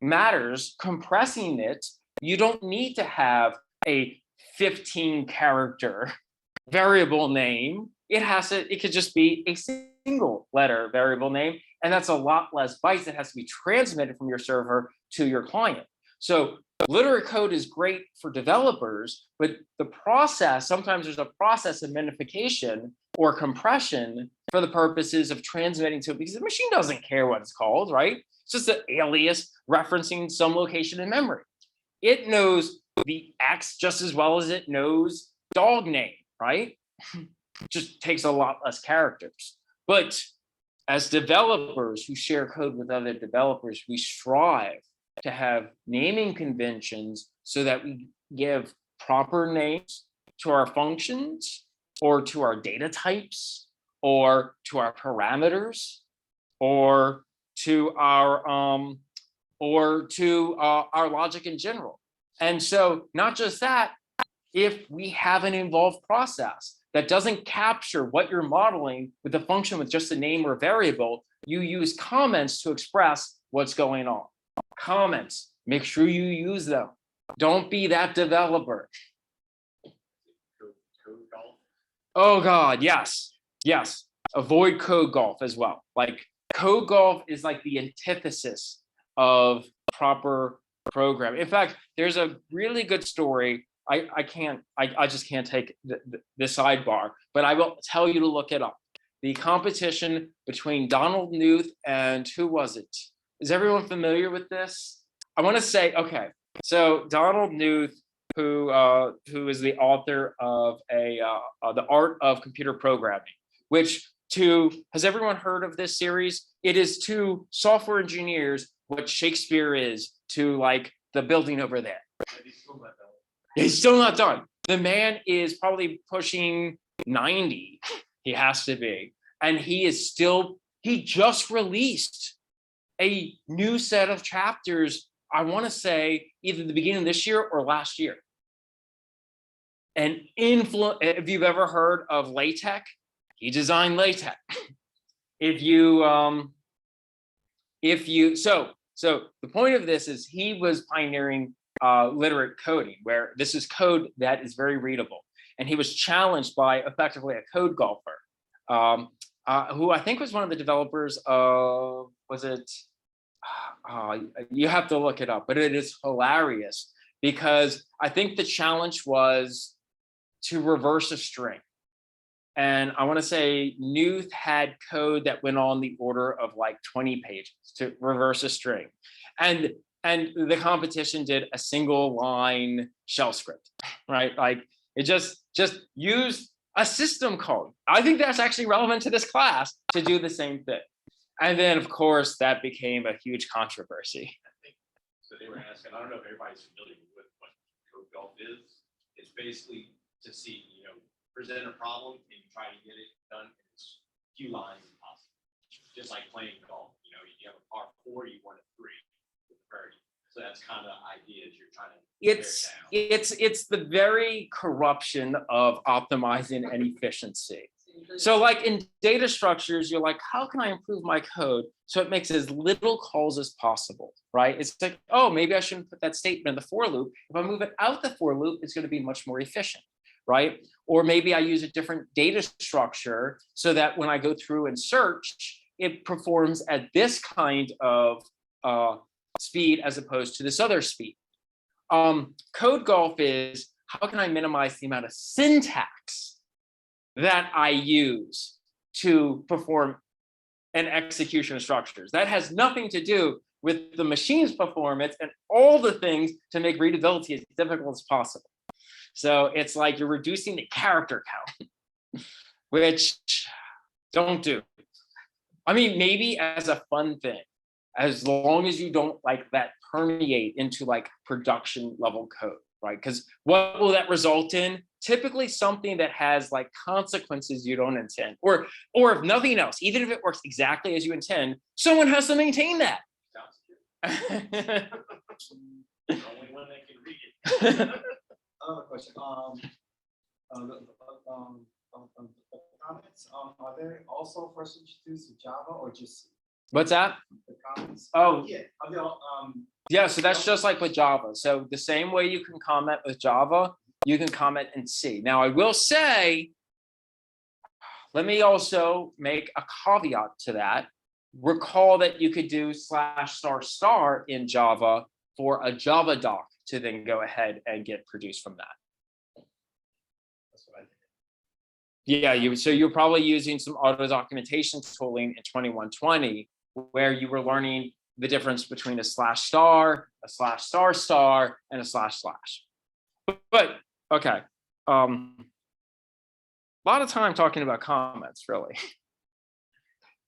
matters, compressing it, you don't need to have a 15 character variable name. It could just be a single letter variable name, and that's a lot less bytes that has to be transmitted from your server to your client. So literate code is great for developers, but the process, sometimes there's a process of minification or compression for the purposes of transmitting to it, because the machine doesn't care what it's called, right? It's just an alias referencing some location in memory. It knows the X just as well as it knows dog name, right? Just takes a lot less characters. But as developers who share code with other developers, we strive to have naming conventions so that we give proper names to our functions or to our data types, or to our parameters, or to our logic in general. And so not just that, if we have an involved process that doesn't capture what you're modeling with a function with just a name or variable, you use comments to express what's going on. Comments, make sure you use them. Don't be that developer. Code golf. Oh God, yes, yes. Avoid code golf as well. Like code golf is like the antithesis of proper programming. In fact, there's a really good story. I just can't take the sidebar, but I will tell you to look it up. The competition between Donald Knuth and who was it? Is everyone familiar with this? I want to say, okay, so Donald Knuth, who is the author of The Art of Computer Programming, which has everyone heard of this series? It is to software engineers what Shakespeare is to like the building over there. He's still not done. The man is probably pushing 90. He has to be. And he just released a new set of chapters, I want to say either the beginning of this year or last year. And if you've ever heard of LaTeX, he designed LaTeX. So the point of this is he was pioneering literate coding, where this is code that is very readable. And he was challenged by effectively a code golfer, who I think was one of the developers of, was it? You have to look it up, but it is hilarious because I think the challenge was to reverse a string. And I want to say Knuth had code that went on the order of like 20 pages to reverse a string. And the competition did a single line shell script, right? Like it just used a system code. I think that's actually relevant to this class to do the same thing. And then of course that became a huge controversy. So they were asking, I don't know if everybody's familiar with what code golf is. It's basically to see, present a problem and you try to get it done in as few lines as possible. Just like playing golf, you have a par 4, you want a 3 with birdie. So that's kind of the idea is you're trying to it's the very corruption of optimizing and efficiency. So like in data structures, you're like, how can I improve my code so it makes as little calls as possible, right? It's like, oh, maybe I shouldn't put that statement in the for loop. If I move it out the for loop, it's going to be much more efficient, right? Or maybe I use a different data structure so that when I go through and search, it performs at this kind of speed as opposed to this other speed. Code golf is, how can I minimize the amount of syntax that I use to perform an execution of structures? That has nothing to do with the machine's performance and all the things to make readability as difficult as possible. So it's like you're reducing the character count, which don't do. I mean, maybe as a fun thing, as long as you don't like that permeate into like production level code, right? Because what will that result in? Typically something that has like consequences you don't intend, or if nothing else, even if it works exactly as you intend, someone has to maintain that. Sounds good. The only one that can read it. Another question. Comments, are they also first introduced to Java or just C? What's that? The comments? Oh, Yeah. Are they all, yeah, so that's just like with Java. So the same way you can comment with Java, you can comment in C. Now, I will say, let me also make a caveat to that. Recall that you could do /** in Java for a Java doc to then go ahead and get produced from that. that's what I did. Yeah, so you're probably using some auto documentation tooling in 2120, where you were learning the difference between a /*, a /**, and a //. But okay, a lot of time talking about comments, really.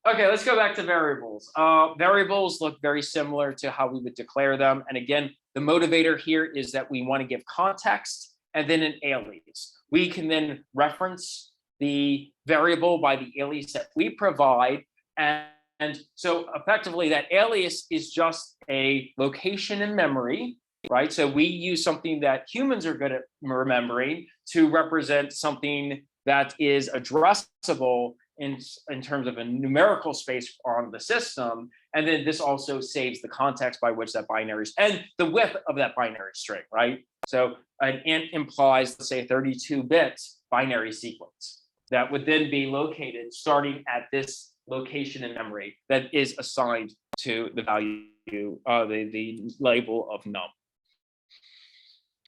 Okay, let's go back to variables. Variables look very similar to how we would declare them. And again, the motivator here is that we want to give context and then an alias. We can then reference the variable by the alias that we provide. And so effectively that alias is just a location in memory, right? So we use something that humans are good at remembering to represent something that is addressable in terms of a numerical space on the system. And then this also saves the context by which that binary is, and the width of that binary string, right? So an int implies, let's say, 32-bit binary sequence that would then be located starting at this location in memory that is assigned to the value, the label of num.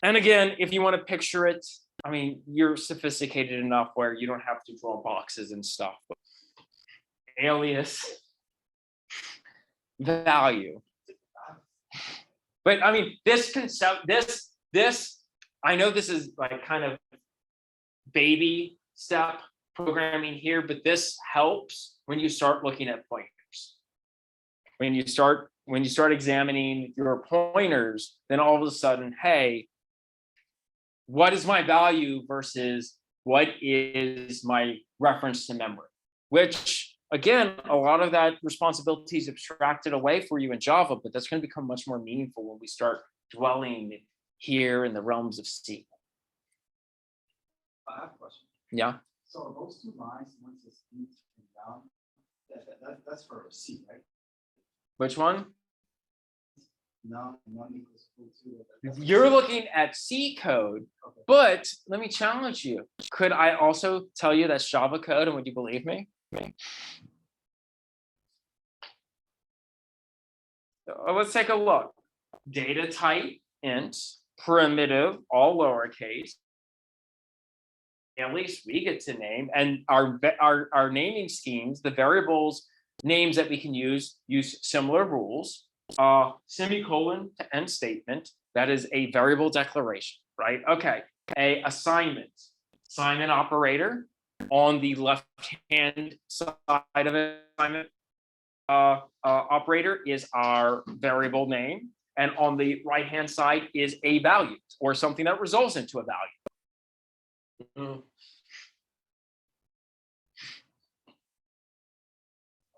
And again, if you want to picture it, I mean, you're sophisticated enough where you don't have to draw boxes and stuff. But alias, value. But I mean, this concept, this, I know this is like kind of baby step programming here, but this helps when you start looking at pointers. When you start examining your pointers, then all of a sudden, hey, what is my value versus what is my reference to memory? Which, again, a lot of that responsibility is abstracted away for you in Java, but that's going to become much more meaningful when we start dwelling here in the realms of C. I have a question. Yeah. So those two lines, once it's int and down, that's for C, right? Which one? None equals equal to. You're looking at C code, Okay. but let me challenge you. Could I also tell you that's Java code, and would you believe me? Let's take a look. Data type, int, primitive, all lowercase. At least we get to name, and our naming schemes, the variables names that we can use similar rules. Semicolon to end statement, that is a variable declaration, right? Okay, a assignment operator on the left hand side of an assignment operator is our variable name, and on the right hand side is a value or something that results into a value.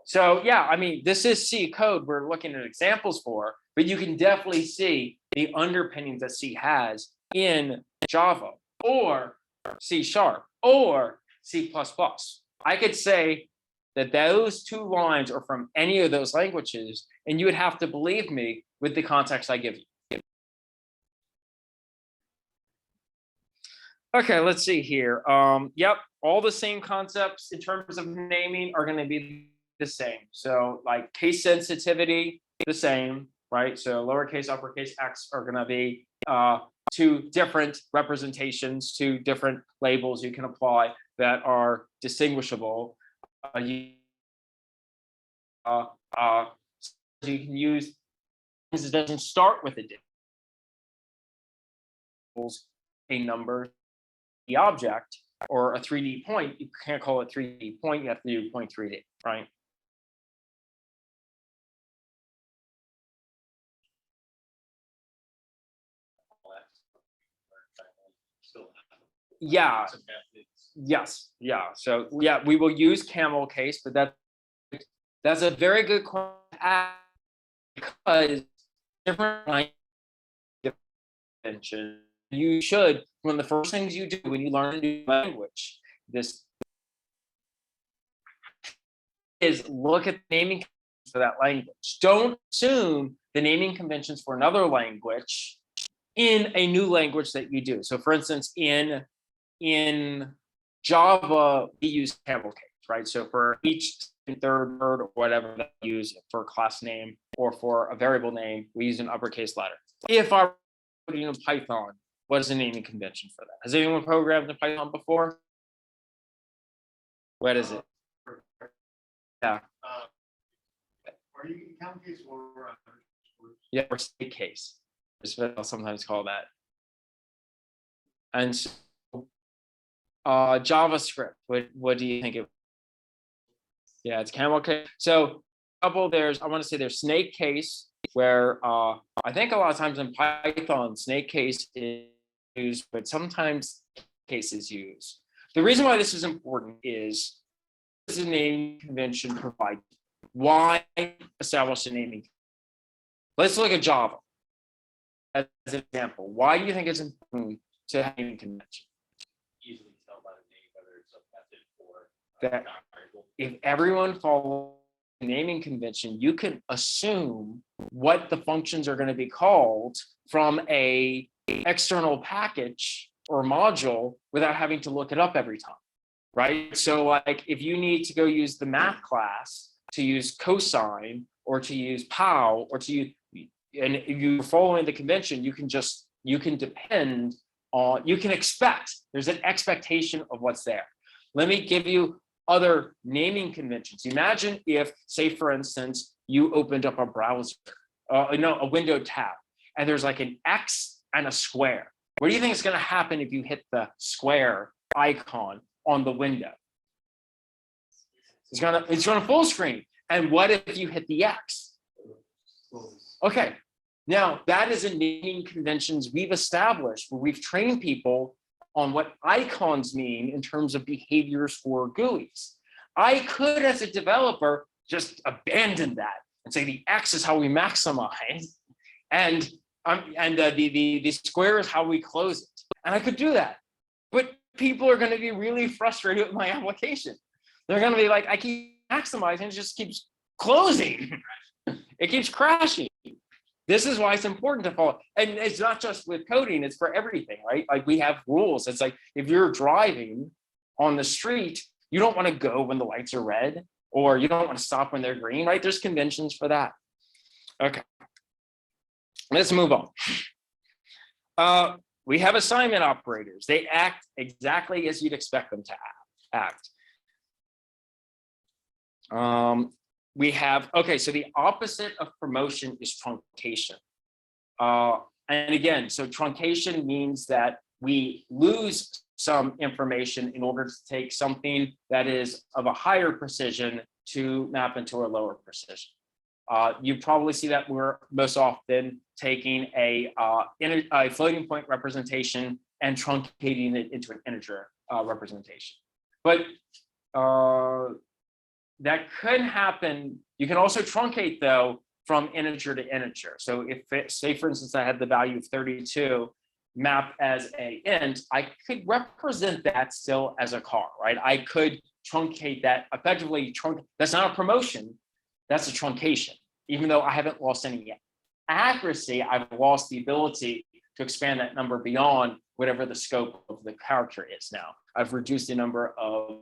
So yeah, I mean, this is C code we're looking at examples for, but you can definitely see the underpinnings that C has in Java or C# or C++. I could say that those two lines are from any of those languages, and you would have to believe me with the context I give you. Okay, let's see here. Yep, all the same concepts in terms of naming are going to be the same. So like case sensitivity, the same, right? So lowercase, uppercase x are going to be two different representations, two different labels you can apply that are distinguishable. You can use, it doesn't start with a number, the object, or a 3D point. You can't call it 3D point, you have to do point 3D, right? Yeah. Yes. Yeah. So yeah, we will use camel case, but that's a very good question because different dimensions. You should, one of the first things you do when you learn a new language, this is look at the naming conventions for that language. Don't assume the naming conventions for another language in a new language that you do. So for instance, in Java, we use camel case, right? So for each third word or whatever that we use for a class name or for a variable name, we use an uppercase letter. If I were putting in Python, what is the naming convention for that? Has anyone programmed in Python before? What is it? Yeah. Are you in count case or Yeah, or state case is what I'll sometimes call that. And so, JavaScript, what do you think it? Yeah, it's camel case. So I want to say there's snake case, where I think a lot of times in Python, snake case is used, but sometimes case is used. The reason why this is important is the naming convention provides. Why establish a naming? Let's look at Java as an example. Why do you think it's important to have a naming convention? Easily tell by the name whether it's a method or That variable. if everyone follows the naming convention, you can assume what the functions are going to be called from a external package or module without having to look it up every time, right? So like if you need to go use the math class to use cosine or to use pow or to use, and if you're following the convention, you can depend on, you can expect, there's an expectation of what's there. Let me give you other naming conventions. Imagine if, say, for instance, you opened up a browser, a window tab, and there's like an X and a square. What do you think is going to happen if you hit the square icon on the window? It's gonna full screen. And what if you hit the X? Okay. Now that is a naming conventions we've established where we've trained people on what icons mean in terms of behaviors for GUIs. I could, as a developer, just abandon that and say the X is how we maximize, and the square is how we close it. And I could do that, but people are going to be really frustrated with my application. They're going to be like, I keep maximizing, it just keeps closing. It keeps crashing. This is why it's important to follow. And it's not just with coding, it's for everything, right? Like we have rules. It's like if you're driving on the street, you don't want to go when the lights are red, or you don't want to stop when they're green, right? There's conventions for that. Okay. Let's move on. We have assignment operators. They act exactly as you'd expect them to act. We have, okay, so the opposite of promotion is truncation. And again, so truncation means that we lose some information in order to take something that is of a higher precision to map into a lower precision. You probably see that we're most often taking a floating point representation and truncating it into an integer representation. But that could happen. You can also truncate though from integer to integer. So if say for instance, I had the value of 32 mapped as a int, I could represent that still as a car, right? I could truncate that effectively. That's not a promotion, that's a truncation. Even though I haven't lost any accuracy, I've lost the ability to expand that number beyond whatever the scope of the character is now. I've reduced the number of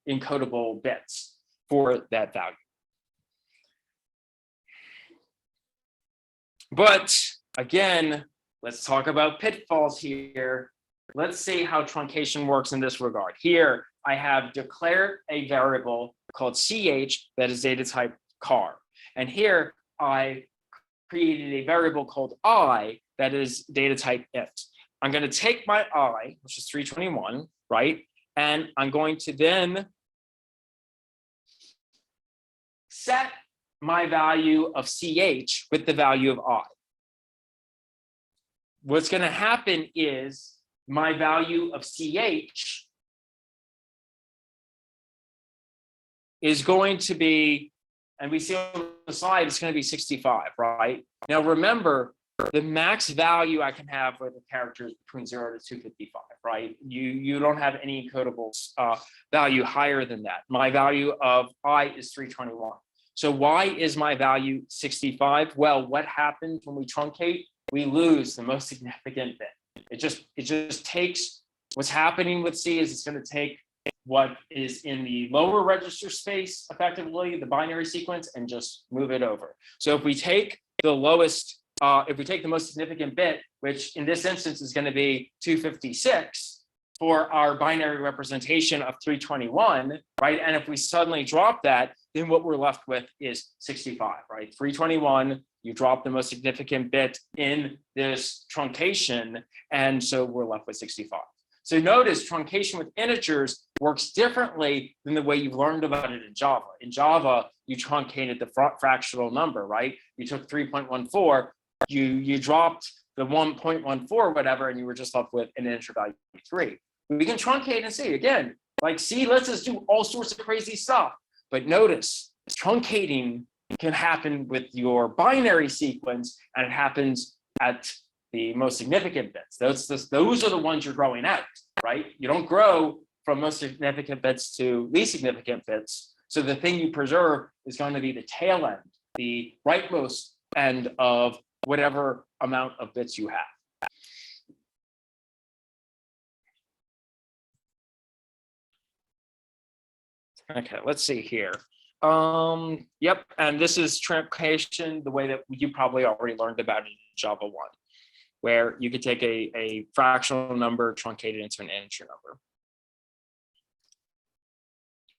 encodable bits for that value. But again, let's talk about pitfalls here. Let's see how truncation works in this regard. Here, I have declared a variable called ch that is data type car. And here, I created a variable called I that is data type int. I'm going to take my I, which is 321, right? And I'm going to then set my value of ch with the value of I. What's going to happen is my value of ch is going to be, and we see on the slide, it's going to be 65, right? Now remember, the max value I can have for the character is between 0 to 255, right? You don't have any encodable value higher than that. My value of I is 321. So why is my value 65? Well, what happens when we truncate? We lose the most significant bit. It just takes, what's happening with C is it's going to take what is in the lower register space, effectively the binary sequence, and just move it over. So if we take the lowest, if we take the most significant bit, which in this instance is going to be 256 for our binary representation of 321, right? And if we suddenly drop that, then what we're left with is 65, right? 321, you drop the most significant bit in this truncation, and so we're left with 65. So notice truncation with integers works differently than the way you've learned about it in Java. In Java, you truncated the fractional number, right? You took 3.14, you dropped the 1.14 whatever, and you were just left with an integer value 3. we can truncate and see again, like C lets us do all sorts of crazy stuff. But notice truncating can happen with your binary sequence, and it happens at the most significant bits. Those are the ones you're growing out, right? You don't grow from most significant bits to least significant bits. So the thing you preserve is going to be the tail end, the rightmost end of whatever amount of bits you have. Okay, let's see here. Yep, and this is truncation the way that you probably already learned about it in Java 1, where you could take a fractional number, truncate it into an integer number.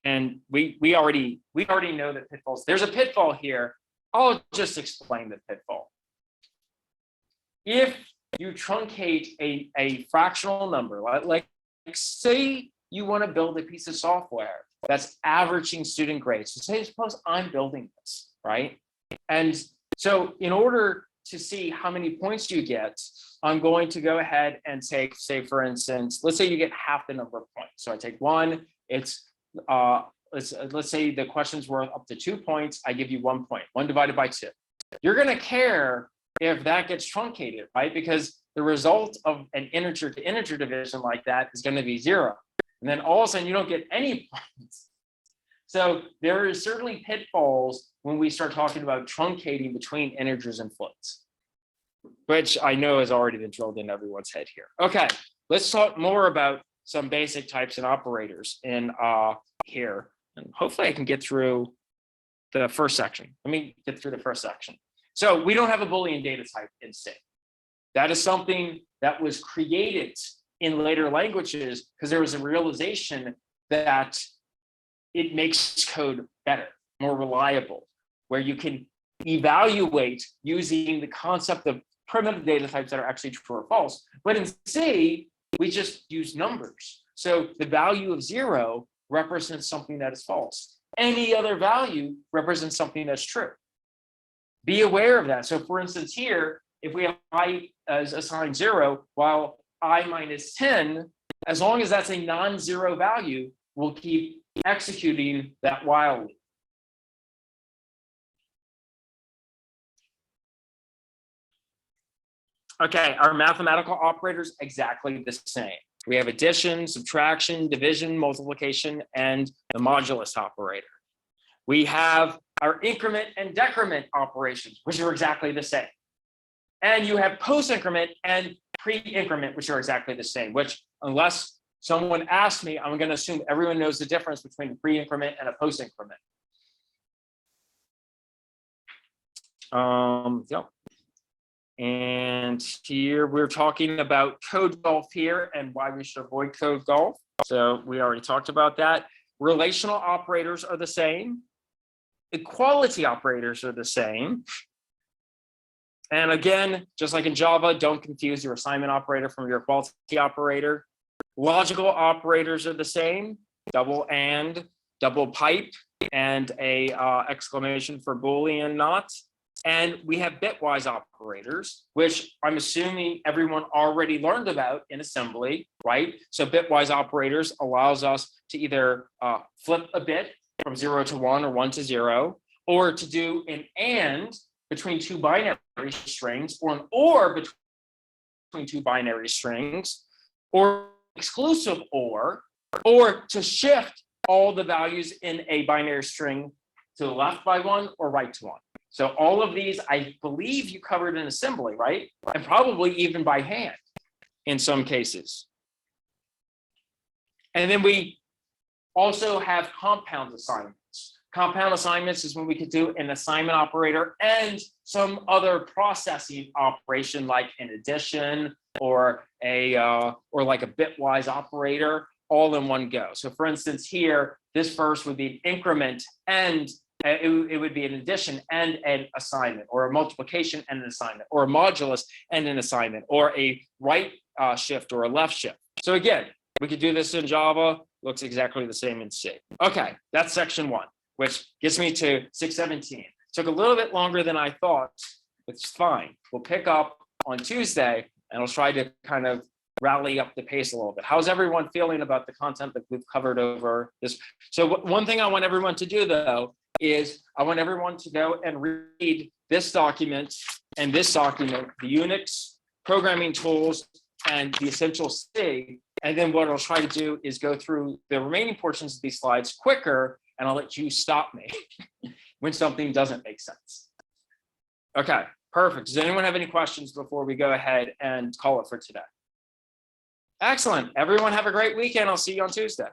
And we already know the pitfalls. There's a pitfall here. I'll just explain the pitfall. If you truncate a fractional number, like say you want to build a piece of software that's averaging student grades. So suppose I'm building this, right? And so in order to see how many points you get, I'm going to go ahead and take, say for instance, let's say you get half the number of points. So I take one, it's let's say the question's worth up to 2 points. I give you 1 point, 1 divided by 2. You're going to care if that gets truncated, right? Because the result of an integer to integer division like that is going to be 0. And then all of a sudden you don't get any points. So there are certainly pitfalls when we start talking about truncating between integers and floats, which I know has already been drilled in everyone's head here. Okay, let's talk more about some basic types and operators in here. And hopefully I can get through the first section. Let me get through the first section. So we don't have a Boolean data type in C. That is something that was created in later languages because there was a realization that it makes code better, more reliable, where you can evaluate using the concept of primitive data types that are actually true or false. But in C, we just use numbers. So the value of 0 represents something that is false. Any other value represents something that's true. Be aware of that. So for instance, here, if we have I as assigned 0, while I minus 10, as long as that's a non-zero value, we'll keep executing that while loop. Okay, our mathematical operators exactly the same. We have addition, subtraction, division, multiplication, and the modulus operator. We have our increment and decrement operations, which are exactly the same. And you have post-increment and pre-increment, which are exactly the same, which unless someone asks me, I'm going to assume everyone knows the difference between a pre-increment and a post-increment. Yep. And here we're talking about code golf here and why we should avoid code golf. So we already talked about that. Relational operators are the same. Equality operators are the same. And again, just like in Java, don't confuse your assignment operator from your equality operator. Logical operators are the same, double and, double pipe, and a exclamation for Boolean not. And we have bitwise operators, which I'm assuming everyone already learned about in assembly, right? So bitwise operators allows us to either flip a bit from 0 to 1 or 1 to 0, or to do an and between two binary strings, or an or between two binary strings, or exclusive or to shift all the values in a binary string to the left by 1 or right to 1. So all of these, I believe you covered in assembly, right? And probably even by hand in some cases. And then we also have compound assignments. Compound assignments is when we could do an assignment operator and some other processing operation like an addition or like a bitwise operator all in one go. So for instance, here, this first would be an increment and it would be an addition and an assignment, or a multiplication and an assignment, or a modulus and an assignment, or a right shift or a left shift. So again, we could do this in Java, looks exactly the same in C. Okay, that's section 1, which gets me to 617. Took a little bit longer than I thought, but it's fine. We'll pick up on Tuesday and I'll try to kind of rally up the pace a little bit. How's everyone feeling about the content that we've covered over this? So one thing I want everyone to do, though, is I want everyone to go and read this document and this document, the Unix programming tools and the Essential C. And then what I'll try to do is go through the remaining portions of these slides quicker, and I'll let you stop me when something doesn't make sense. Okay, perfect. Does anyone have any questions before we go ahead and call it for today? Excellent. Everyone have a great weekend. I'll see you on Tuesday.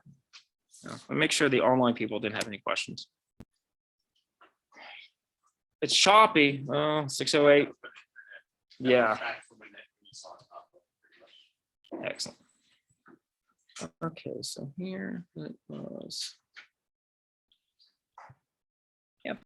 I'll make sure the online people didn't have any questions. It's choppy. 608. Yeah. Back from when you saw it up, pretty much. Excellent. Okay, so here it was.